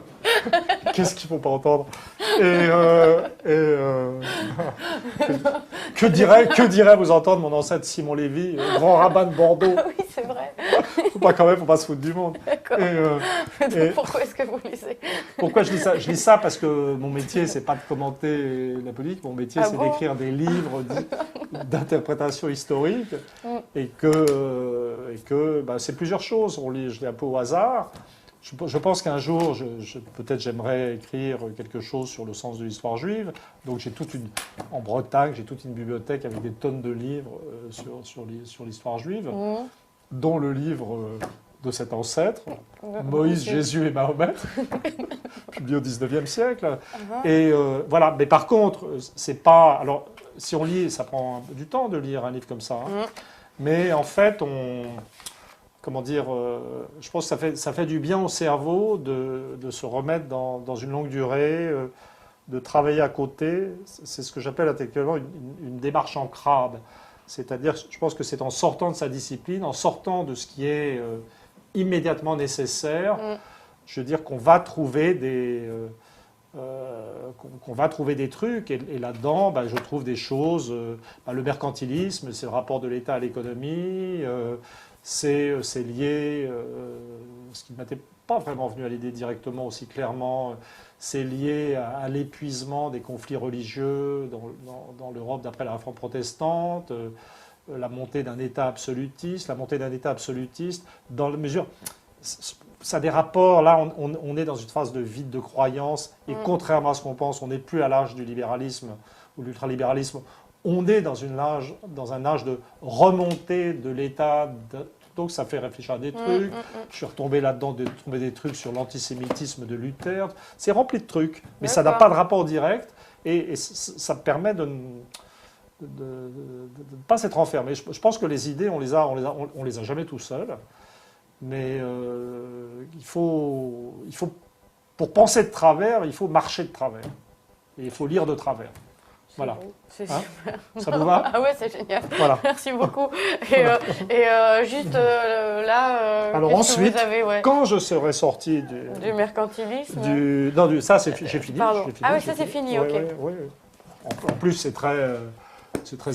Qu'est-ce qu'il ne faut pas entendre? Que dirait vous entendre mon ancêtre Simon Lévy, grand rabbin de Bordeaux? Ah oui, c'est vrai. Faut pas se foutre du monde. D'accord. Pourquoi est-ce que vous lisez? Pourquoi je lis ça? Je lis ça parce que mon métier, c'est pas de commenter la politique. Mon métier, c'est d'écrire des livres d'interprétation historique. Et que c'est plusieurs choses. Je lis un peu au hasard. Je pense qu'un jour, peut-être j'aimerais écrire quelque chose sur le sens de l'histoire juive. Donc en Bretagne, j'ai toute une bibliothèque avec des tonnes de livres sur l'histoire juive, dont le livre de cet ancêtre, Moïse, Jésus et Mahomet, publié au XIXe siècle. Et voilà. Mais par contre, c'est pas... Alors, si on lit, ça prend du temps de lire un livre comme ça. Mais en fait, comment dire, je pense que ça fait du bien au cerveau de se remettre dans une longue durée, de travailler à côté. C'est ce que j'appelle intellectuellement une démarche en crabe. C'est-à-dire, je pense que c'est en sortant de sa discipline, en sortant de ce qui est immédiatement nécessaire, je veux dire qu'on va trouver des trucs, et là-dedans, je trouve des choses. Le mercantilisme, c'est le rapport de l'État à l'économie. C'est lié, ce qui ne m'était pas vraiment venu à l'idée directement aussi clairement, c'est lié à l'épuisement des conflits religieux dans l'Europe d'après la réforme protestante, la montée d'un État absolutiste, dans la mesure... Ça a des rapports, là on est dans une phase de vide de croyance, et contrairement à ce qu'on pense, on n'est plus à l'âge du libéralisme ou de l'ultralibéralisme. On est dans un âge de remontée de l'État, donc ça fait réfléchir à des trucs. Je suis retombé là-dedans, de trouver des trucs sur l'antisémitisme de Luther. C'est rempli de trucs, mais ça n'a pas de rapport direct, et ça permet de ne pas s'être enfermé. Je pense que les idées, on les a jamais tout seuls, mais il faut, pour penser de travers, il faut marcher de travers, et il faut lire de travers. Voilà. C'est super. Ça vous va? Ah ouais, c'est génial. Voilà. Merci beaucoup. Et juste là, alors ensuite, que vous avez, quand je serai sorti du mercantilisme, ça j'ai fini. Pardon. Ah oui, ça c'est fini. Ok. Ouais. En plus, c'est très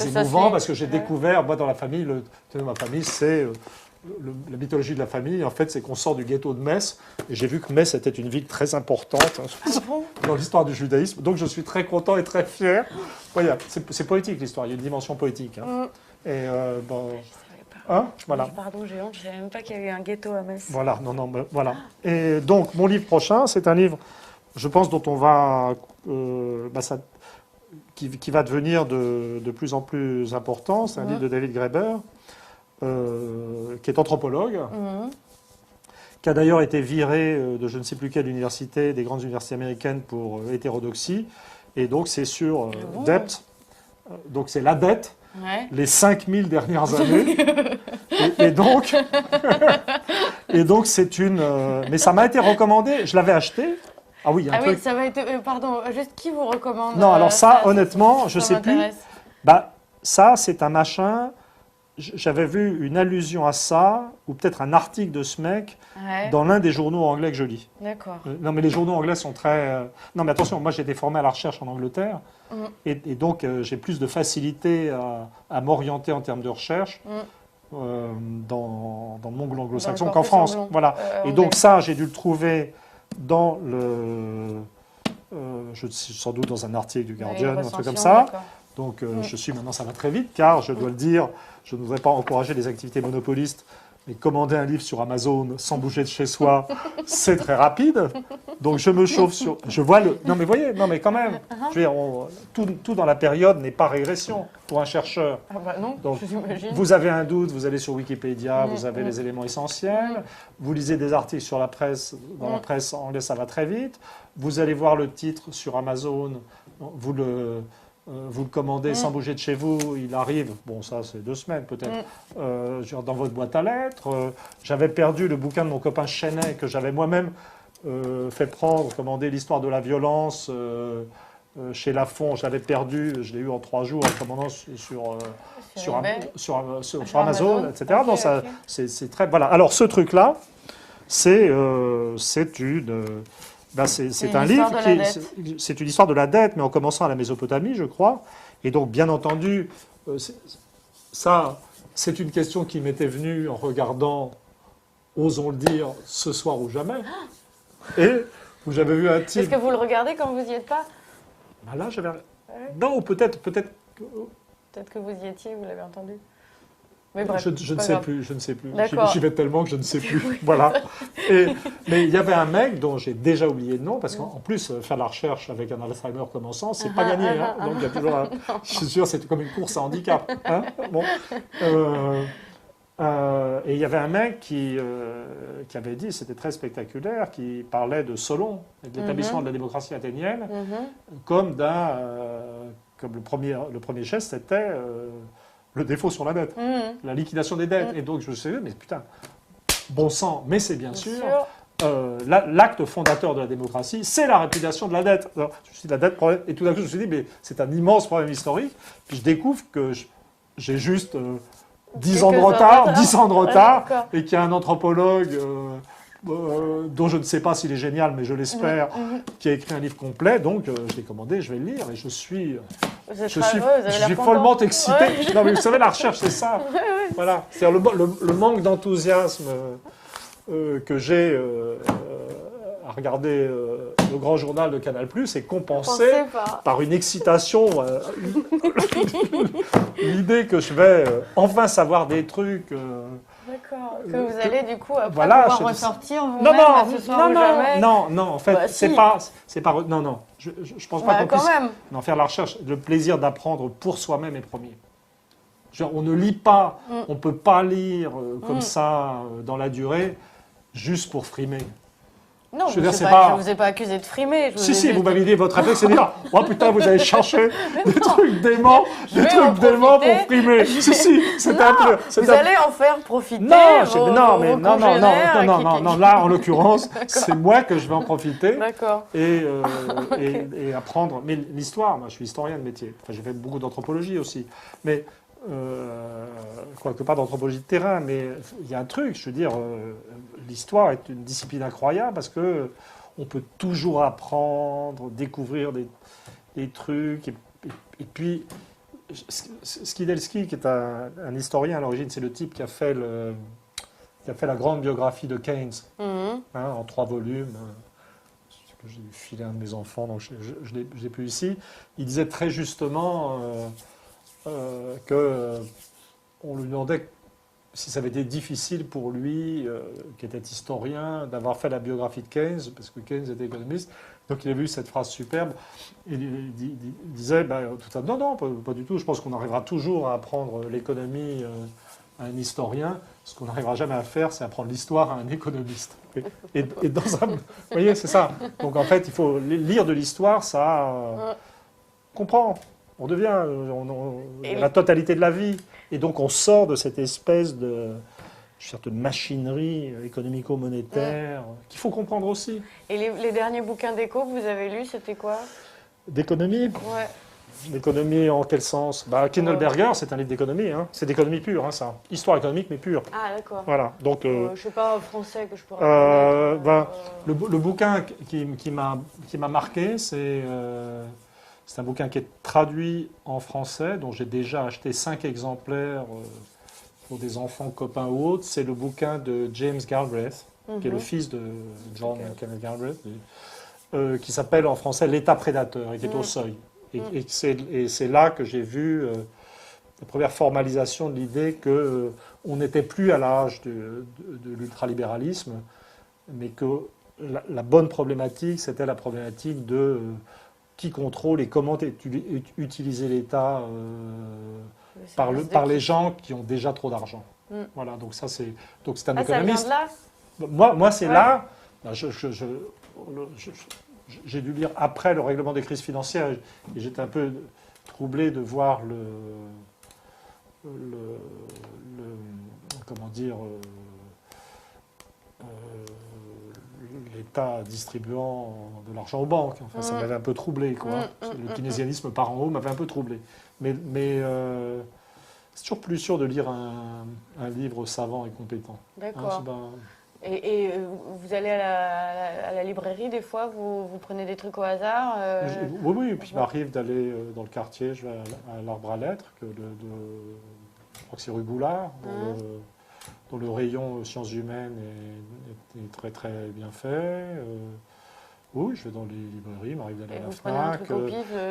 émouvant parce que j'ai découvert, moi dans la famille, ma famille, c'est la mythologie de la famille, en fait, c'est qu'on sort du ghetto de Metz, et j'ai vu que Metz était une ville très importante dans l'histoire du judaïsme, donc je suis très content et très fier. Voilà, c'est poétique l'histoire, il y a une dimension poétique. Et bon, voilà. Pardon, j'ai honte, je ne savais même pas qu'il y avait un ghetto à Metz. Voilà, voilà. Et donc, mon livre prochain, c'est un livre, je pense, dont on va... qui va devenir de plus en plus important. C'est un livre de David Graeber, qui est anthropologue, qui a d'ailleurs été viré de je ne sais plus quelle université, des grandes universités américaines pour hétérodoxie. Et donc, c'est sur dette. Donc, c'est la dette, les 5000 dernières années. et donc, c'est une... mais ça m'a été recommandé, je l'avais acheté. Ah oui, oui, ça va être... pardon, juste qui vous recommande? Non, alors ça honnêtement, je ne sais plus. Ça, c'est un machin... j'avais vu une allusion à ça, ou peut-être un article de ce mec, dans l'un des journaux anglais que je lis. D'accord. Non, mais les journaux anglais sont très... Non, mais attention, moi j'ai été formé à la recherche en Angleterre, et donc j'ai plus de facilité à m'orienter en termes de recherche dans le monde anglo-saxon qu'en France. Voilà. Et donc ça, j'ai dû le trouver dans sans doute dans un article du Guardian, ou un truc comme ça. Donc je suis maintenant, ça va très vite, car je dois le dire, je ne voudrais pas encourager les activités monopolistes, mais commander un livre sur Amazon sans bouger de chez soi, c'est très rapide. Donc je me chauffe sur... Je vois le... Non mais voyez, non mais quand même, je veux dire, tout dans la période n'est pas régression pour un chercheur. Ah bah non, donc, j'imagine. vous avez un doute, vous allez sur Wikipédia, vous avez les éléments essentiels, vous lisez des articles sur la presse, dans la presse anglaise ça va très vite, vous allez voir le titre sur Amazon, vous le commandez sans bouger de chez vous, il arrive, bon ça c'est 2 semaines peut-être, dans votre boîte à lettres. J'avais perdu le bouquin de mon copain Chenet que j'avais moi-même fait prendre, commandé l'histoire de la violence chez Lafon. Je l'avais perdu, je l'ai eu en 3 jours en commandant sur Amazon, etc. Okay, donc ça, c'est très... Voilà. Alors ce truc-là, c'est un livre c'est une histoire de la dette, mais en commençant à la Mésopotamie, je crois. Et donc, bien entendu, ça, c'est une question qui m'était venue en regardant, osons le dire, Ce soir ou jamais. Et où j'avais vu un type... Est-ce que vous le regardez quand vous n'y êtes pas? Ben là, j'avais... Non, peut-être... Peut-être que vous y étiez, vous l'avez entendu. Mais bref, je ne sais plus, je ne sais plus. D'accord. J'y vais tellement que je ne sais plus. Voilà. Mais il y avait un mec dont j'ai déjà oublié le nom, parce qu'en plus, faire de la recherche avec un Alzheimer commençant, c'est pas gagné. Hein. Donc il y a toujours je suis sûr, c'est comme une course à handicap. Hein. Bon. Et il y avait un mec qui avait dit, c'était très spectaculaire, qui parlait de Solon, et de l'établissement de la démocratie athénienne, comme le premier geste, c'était... le défaut sur la dette, la liquidation des dettes. Et donc je me suis dit, mais putain, bon sang, mais c'est bien sûr l'acte fondateur de la démocratie, c'est la répudiation de la dette. Alors, je me suis dit, la dette, problème. Et tout d'un coup, je me suis dit, mais c'est un immense problème historique. Puis je découvre que j'ai juste 10 ans de retard, et qu'il y a un anthropologue dont je ne sais pas s'il est génial, mais je l'espère, qui a écrit un livre complet. Donc je l'ai commandé, je vais le lire, et je suis follement excité. Ouais. Non, mais vous savez, la recherche, c'est ça. Voilà. C'est-à-dire le manque d'enthousiasme que j'ai à regarder le grand journal de Canal+, est compensé par une excitation. L'idée que je vais enfin savoir des trucs... D'accord. Que vous allez du coup après pouvoir ressortir vous-même ce soir ou jamais. Non, en fait, c'est pas. Non, je pense pas qu'on puisse en faire la recherche. Le plaisir d'apprendre pour soi-même est premier. Genre, on ne lit pas, on peut pas lire comme ça dans la durée, juste pour frimer. Non, je ne vous ai pas accusé de frimer. Si, vous m'avez dit, votre réflexe, c'est de dire, oh putain, vous allez chercher des trucs déments, pour frimer. Si, c'est un peu... Vous allez en faire profiter non, là, en l'occurrence, c'est moi que je vais en profiter. D'accord. Et apprendre. Mais l'histoire, moi, je suis historien de métier. Enfin, j'ai fait beaucoup d'anthropologie aussi. Mais... quoique pas d'anthropologie de terrain, mais il y a un truc, je veux dire, l'histoire est une discipline incroyable parce que on peut toujours apprendre, découvrir des trucs, et puis Skidelsky, qui est un historien à l'origine, c'est le type qui a fait la grande biographie de Keynes, en 3 volumes. Que j'ai filé à un de mes enfants, donc je l'ai plus ici. Il disait très justement qu'on lui demandait si ça avait été difficile pour lui, qui était historien, d'avoir fait la biographie de Keynes, parce que Keynes était économiste. Donc il a vu cette phrase superbe, et il disait, non, pas du tout, je pense qu'on arrivera toujours à apprendre l'économie à un historien. Ce qu'on n'arrivera jamais à faire, c'est apprendre l'histoire à un économiste. Et dans un... Vous voyez, c'est ça. Donc en fait, il faut lire de l'histoire, ça comprend. On devient la totalité de la vie. Et donc on sort de cette espèce de machinerie économico-monétaire qu'il faut comprendre aussi. Et les derniers bouquins d'éco que vous avez lus, c'était quoi? D'économie? Ouais. L'économie en quel sens? Kindleberger, c'est un livre d'économie. Hein. C'est d'économie pure, hein, ça. Histoire économique, mais pure. Ah, d'accord. Voilà. Donc, je sais pas, français que je pourrais le bouquin qui m'a marqué, c'est un bouquin qui est traduit en français, dont j'ai déjà acheté 5 exemplaires pour des enfants, copains ou autres. C'est le bouquin de James Galbraith, qui est le fils de John Kenneth Galbraith, qui s'appelle en français L'État prédateur, et qui est au seuil. Et c'est là que j'ai vu la première formalisation de l'idée qu'on n'était plus à l'âge de l'ultralibéralisme, mais que la bonne problématique, c'était la problématique de qui contrôle et comment utiliser l'État par les gens qui ont déjà trop d'argent. Voilà, donc ça c'est un économiste. Ça vient de là? Moi c'est là. J'ai dû lire après le règlement des crises financières et j'étais un peu troublé de voir comment dire, l'État distribuant de l'argent aux banques. Enfin, ça m'avait un peu troublé, quoi. Le keynésianisme par en haut m'avait un peu troublé. Mais c'est toujours plus sûr de lire un livre savant et compétent. D'accord. Et vous allez à la librairie des fois, vous prenez des trucs au hasard Oui, et puis il m'arrive d'aller dans le quartier, je vais à l'Arbre à Lettres, je crois que c'est rue Boulard, dont le rayon sciences humaines est très très bien fait. Oui, je vais dans les librairies, il m'arrive d'aller à la FNAC.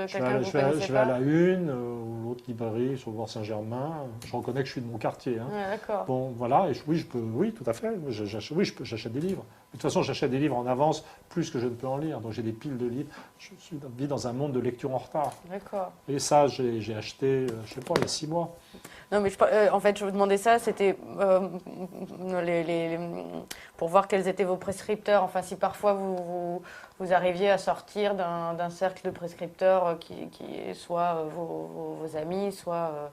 Je vais à la Une, ou l'autre librairie sur le Boulevard Saint-Germain. Je reconnais que je suis de mon quartier. Hein. Ouais, d'accord. Bon, voilà, et oui, tout à fait. J'achète des livres. De toute façon, j'achète des livres en avance, plus que je ne peux en lire. Donc j'ai des piles de livres. Je vis dans un monde de lecture en retard. D'accord. Et ça, j'ai acheté, je sais pas, il y a 6 mois. Non, mais en fait, je vous demandais ça, c'était pour voir quels étaient vos prescripteurs. Enfin, si parfois vous arriviez à sortir d'un cercle de prescripteurs qui est soit vos amis, soit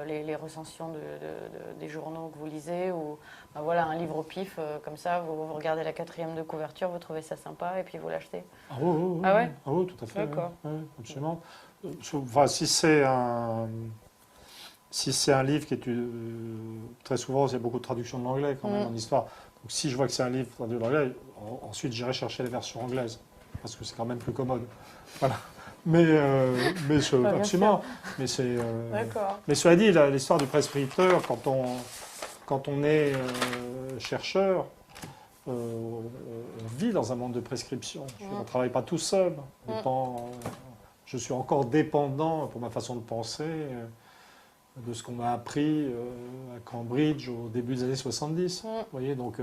les recensions des journaux que vous lisez, ou voilà, un livre au pif, comme ça, vous regardez la 4e de couverture, vous trouvez ça sympa, et puis vous l'achetez. Ah oui, ah ouais ah oui, tout à fait. D'accord. Oui, absolument. Enfin, si c'est un livre qui est très souvent, il y a beaucoup de traductions de l'anglais quand même en histoire. Donc si je vois que c'est un livre traduit de l'anglais, ensuite j'irai chercher les versions anglaises parce que c'est quand même plus commode. Voilà. Absolument. Mais cela dit, l'histoire du prescripteur, quand on est chercheur, on vit dans un monde de prescription. On ne travaille pas tout seul. Je suis encore dépendant, pour ma façon de penser, de ce qu'on m'a appris à Cambridge au début des années 70. Vous voyez, donc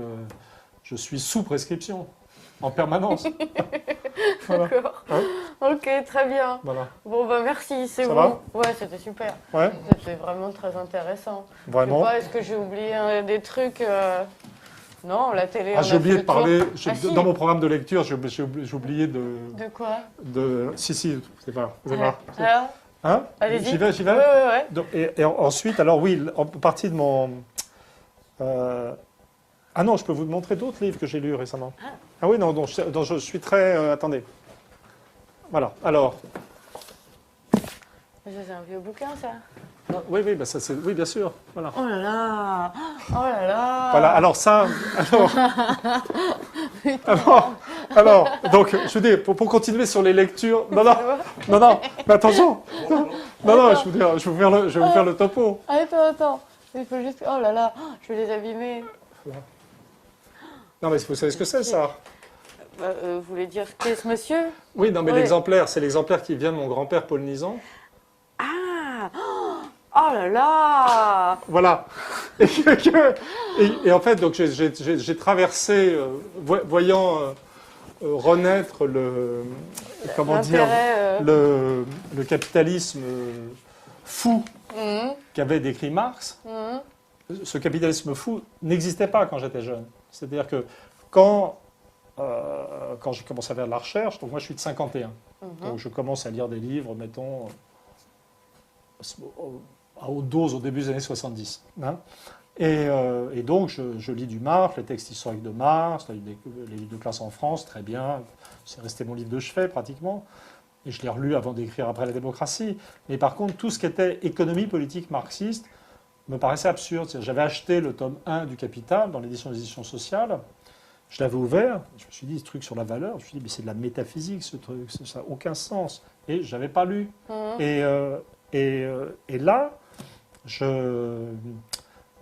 je suis sous prescription en permanence. Voilà. D'accord. Hein? Ok, très bien. Voilà. Bon, merci, c'est Ça bon. va? Ouais, c'était super. Ouais. C'était vraiment très intéressant. Vraiment. Je sais pas, est-ce que j'ai oublié des trucs Non, la télé. J'ai oublié de parler. Si. Dans mon programme de lecture, j'ai oublié de. De quoi? Si, c'est pas. Alors, hein? Allez-y. J'y vais. Ouais. Donc, et ensuite, alors oui, en partie de mon. Ah non, je peux vous montrer d'autres livres que j'ai lus récemment. Ah oui, non, je suis très. Attendez. Voilà. Alors. C'est un vieux bouquin, ça. Non, oui, oui, bien sûr. Voilà. Oh là là. Oh là là. Voilà. Alors ça. Alors, donc, je veux dire, pour continuer sur les lectures. Non, mais attention. Non, je vais vous faire le topo. Attends. Il faut juste. Oh là là, je vais les abîmer. Non, mais vous savez ce que c'est, ça? Vous voulez dire qui est ce monsieur? Oui, non, mais l'exemplaire, c'est l'exemplaire qui vient de mon grand-père Paul Nizan. Ah! Oh là là! Voilà. Et en fait, donc j'ai traversé, voyant renaître le capitalisme fou qu'avait décrit Marx. Ce capitalisme fou n'existait pas quand j'étais jeune. C'est-à-dire que quand je commence à faire de la recherche, donc moi je suis de 51, donc je commence à lire des livres, mettons, à haute dose au début des années 70. Hein. Et donc je lis du Marx, les textes historiques de Marx, les livres de classe en France, très bien, c'est resté mon livre de chevet pratiquement. et je l'ai relu avant d'écrire Après la démocratie. Mais par contre, tout ce qui était économie politique marxiste me paraissait absurde. J'avais acheté le tome 1 du Capital dans l'édition des éditions sociales. Je l'avais ouvert, je me suis dit, ce truc sur la valeur, je me suis dit, mais c'est de la métaphysique, ce truc, ça n'a aucun sens. Et je n'avais pas lu. Et là,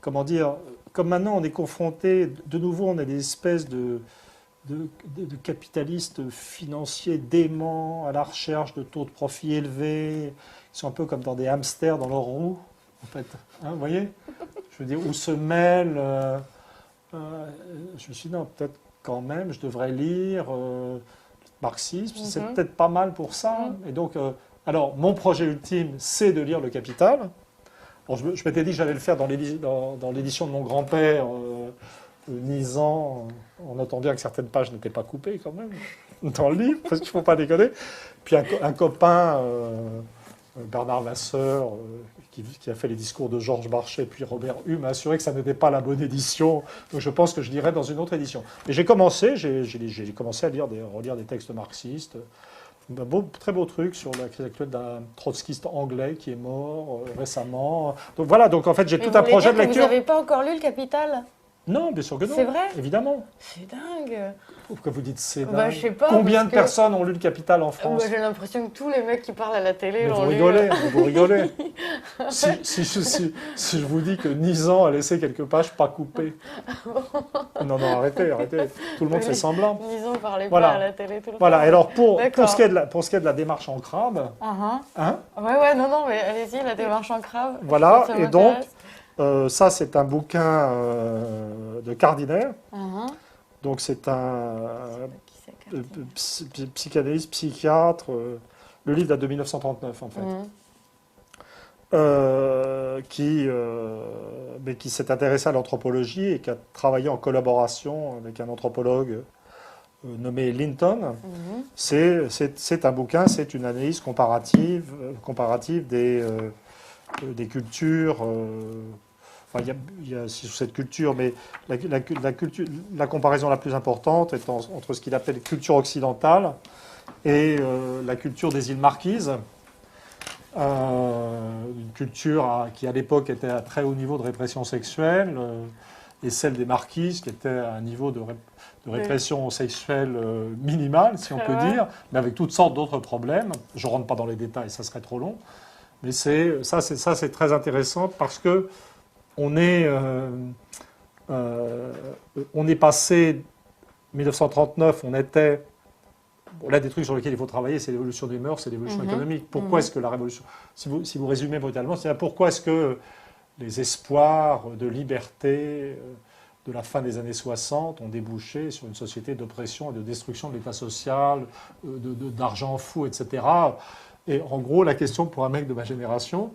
comment dire, comme maintenant on est confronté, de nouveau, on a des espèces de capitalistes financiers déments, à la recherche de taux de profit élevés, qui sont un peu comme dans des hamsters dans leur roue, en fait. Hein, vous voyez? Je veux dire, où se mêlent... je me suis dit, non, peut-être quand même, je devrais lire le marxisme, c'est peut-être pas mal pour ça. Et donc, alors, mon projet ultime, c'est de lire Le Capital. Bon, je m'étais dit que j'allais le faire dans l'édition de mon grand-père, Nizan. On entend bien que certaines pages n'étaient pas coupées quand même dans le livre, parce qu'il ne faut pas déconner. Puis un copain, Bernard Vasseur, qui a fait les discours de Georges Marchais, puis Robert Hue, m'a assuré que ça n'était pas la bonne édition. Donc je pense que je lirai dans une autre édition. Mais j'ai commencé à relire des textes marxistes. Un très beau truc sur la crise actuelle d'un trotskiste anglais qui est mort récemment. Donc voilà, donc en fait j'ai tout un projet de lecture. Vous n'avez pas encore lu Le Capital? Non, bien sûr que non. C'est vrai? Évidemment. C'est dingue. Pourquoi vous dites c'est dingue? Bah, je sais pas. Combien de personnes ont lu Le Capital en France? J'ai l'impression que tous les mecs qui parlent à la télé l'ont lu. Vous rigolez. si je vous dis que Nizan a laissé quelques pages pas coupées. Non, arrêtez. Tout le monde fait semblant. Nizan ne parlait Voilà. pas à la télé tout le temps. Voilà, alors pour ce qui est de la démarche en crabe, hein? Non, mais allez-y, la démarche en crabe. Voilà, et donc, ça c'est un bouquin de Cardinaire. Donc c'est un psychanalyste, psychiatre. Le livre date de 1939 en fait. Qui s'est intéressé à l'anthropologie et qui a travaillé en collaboration avec un anthropologue nommé Linton. C'est un bouquin, c'est une analyse comparative des cultures. Il y a sous cette culture, mais la comparaison la plus importante est entre ce qu'il appelle culture occidentale et la culture des îles Marquises. Une culture qui à l'époque était à très haut niveau de répression sexuelle, et celle des Marquises qui était à un niveau de répression sexuelle minimale, si on peut dire, mais avec toutes sortes d'autres problèmes. Je ne rentre pas dans les détails, ça serait trop long. Mais ça c'est très intéressant parce que on est passé 1939, on était... Bon, là, des trucs sur lesquels il faut travailler, c'est l'évolution des mœurs, c'est l'évolution économique. Pourquoi est-ce que la révolution... Si vous résumez brutalement, c'est pourquoi est-ce que les espoirs de liberté de la fin des années 60 ont débouché sur une société d'oppression et de destruction de l'État social, d'argent fou, etc. Et en gros, la question pour un mec de ma génération...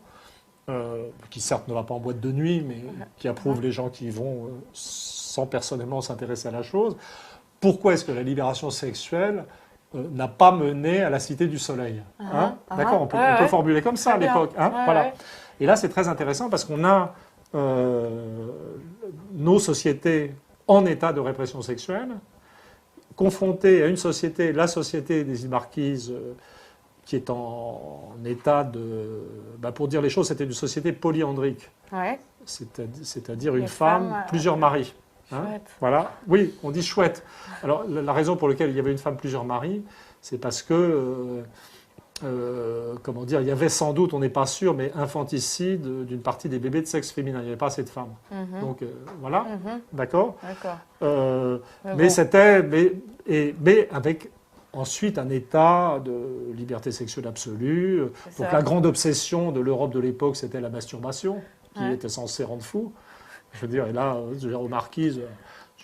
qui certes ne va pas en boîte de nuit, mais qui approuve les gens qui y vont sans personnellement s'intéresser à la chose. Pourquoi est-ce que la libération sexuelle n'a pas mené à la Cité du Soleil? D'accord, on peut formuler comme ça à l'époque. Voilà. Et là, c'est très intéressant parce qu'on a nos sociétés en état de répression sexuelle, confrontées à une société, la société des îles Marquises, qui est en état de... pour dire les choses, c'était une société polyandrique. C'est-à-dire une femme, plusieurs maris. Voilà. Oui, on dit chouette. Alors, la raison pour laquelle il y avait une femme, plusieurs maris, c'est parce que, comment dire, il y avait sans doute, on n'est pas sûr, mais infanticide d'une partie des bébés de sexe féminin. Il n'y avait pas assez de femmes. Donc, voilà. D'accord. Mais c'était... Mais avec... Ensuite, un état de liberté sexuelle absolue. Donc la grande obsession de l'Europe de l'époque, c'était la masturbation, qui était censée rendre fou. Je veux dire, et là, aux Marquises,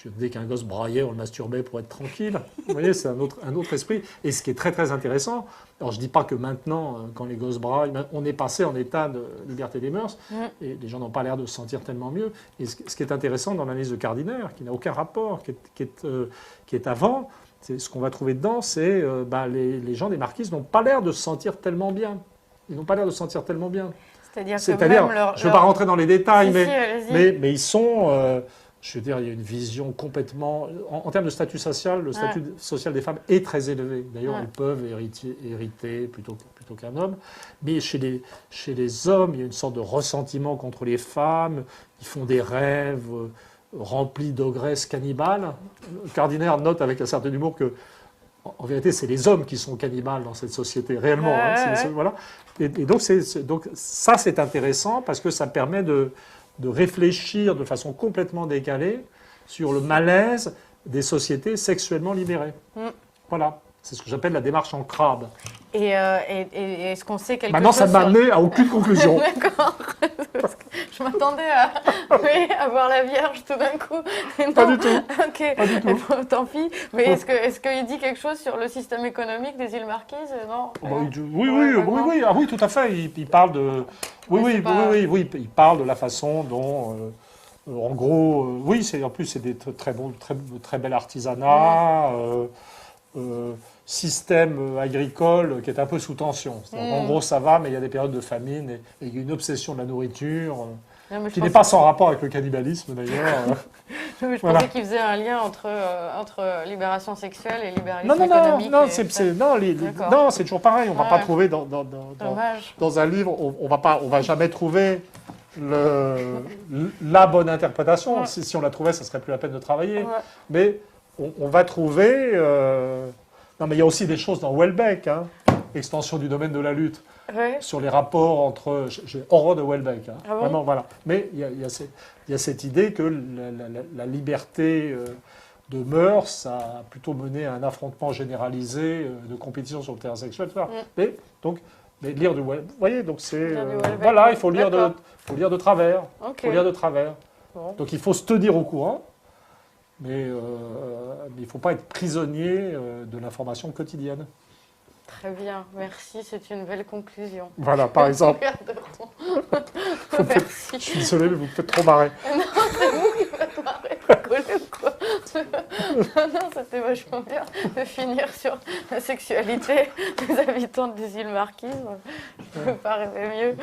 dès qu'un gosse braillait, on le masturbait pour être tranquille. Vous voyez, c'est un autre esprit. Et ce qui est très, très intéressant, alors je ne dis pas que maintenant, quand les gosses braillent, on est passé en état de liberté des mœurs, et les gens n'ont pas l'air de se sentir tellement mieux. Et ce qui est intéressant dans l'analyse de Cardinaire, qui n'a aucun rapport, qui est avant... Ce qu'on va trouver dedans, c'est les gens des Marquises n'ont pas l'air de se sentir tellement bien. Ils n'ont pas l'air de se sentir tellement bien. C'est-à-dire je ne vais pas rentrer dans les détails, mais ils sont... je veux dire, il y a une vision complètement... En termes de statut social, le statut social des femmes est très élevé. D'ailleurs, elles peuvent hériter plutôt qu'un homme. Mais chez les hommes, il y a une sorte de ressentiment contre les femmes. Ils font des rêves remplis d'ogresse cannibales. Cardinaire note avec un certain humour que, en vérité, c'est les hommes qui sont cannibales dans cette société, réellement. Voilà. Et donc, ça, c'est intéressant parce que ça permet de réfléchir de façon complètement décalée sur le malaise des sociétés sexuellement libérées. Voilà, c'est ce que j'appelle la démarche en crabe. Et est-ce qu'on sait quelque Maintenant, chose ça m'a amené à aucune conclusion. D'accord. Je m'attendais à voir la Vierge tout d'un coup. Non. Pas du tout. Ok, Pas du tout. tant pis. Mais est-ce qu'il dit quelque chose sur le système économique des îles Marquises? Non. Oui, tout à fait. Il parle de... Oui, il parle de la façon dont... en gros, en plus, c'est des très bel artisanat, système agricole qui est un peu sous tension. En gros, ça va, mais il y a des périodes de famine et il y a une obsession de la nourriture qui n'est pas sans rapport avec le cannibalisme, d'ailleurs. Je pensais qu'il faisait un lien entre libération sexuelle et libération économique. Non, c'est toujours pareil. On ne va pas trouver dans un livre, on va jamais trouver la bonne interprétation. Si on la trouvait, ça serait plus la peine de travailler. Mais on va trouver... Non, mais il y a aussi des choses dans Houellebecq, extension du domaine de la lutte, sur les rapports entre... J'ai horreur de Houellebecq, vraiment, voilà. Mais il y a cette idée que la liberté de mœurs a plutôt mené à un affrontement généralisé de compétition sur le terrain sexuel. Mais lire du Houellebecq, vous voyez, donc c'est... voilà, il faut lire de travers. Okay. Faut lire de travers. Bon. Donc il faut se tenir au courant. Mais il ne faut pas être prisonnier de l'information quotidienne. Très bien, merci, c'est une belle conclusion. Voilà, par exemple. Merci. Je suis désolé, mais vous me faites trop marrer. Non, c'est vous qui faites marrer, rigoler ou quoi? Non, c'était vachement bien de finir sur la sexualité des habitants des îles Marquises. Je ne peux pas rêver mieux.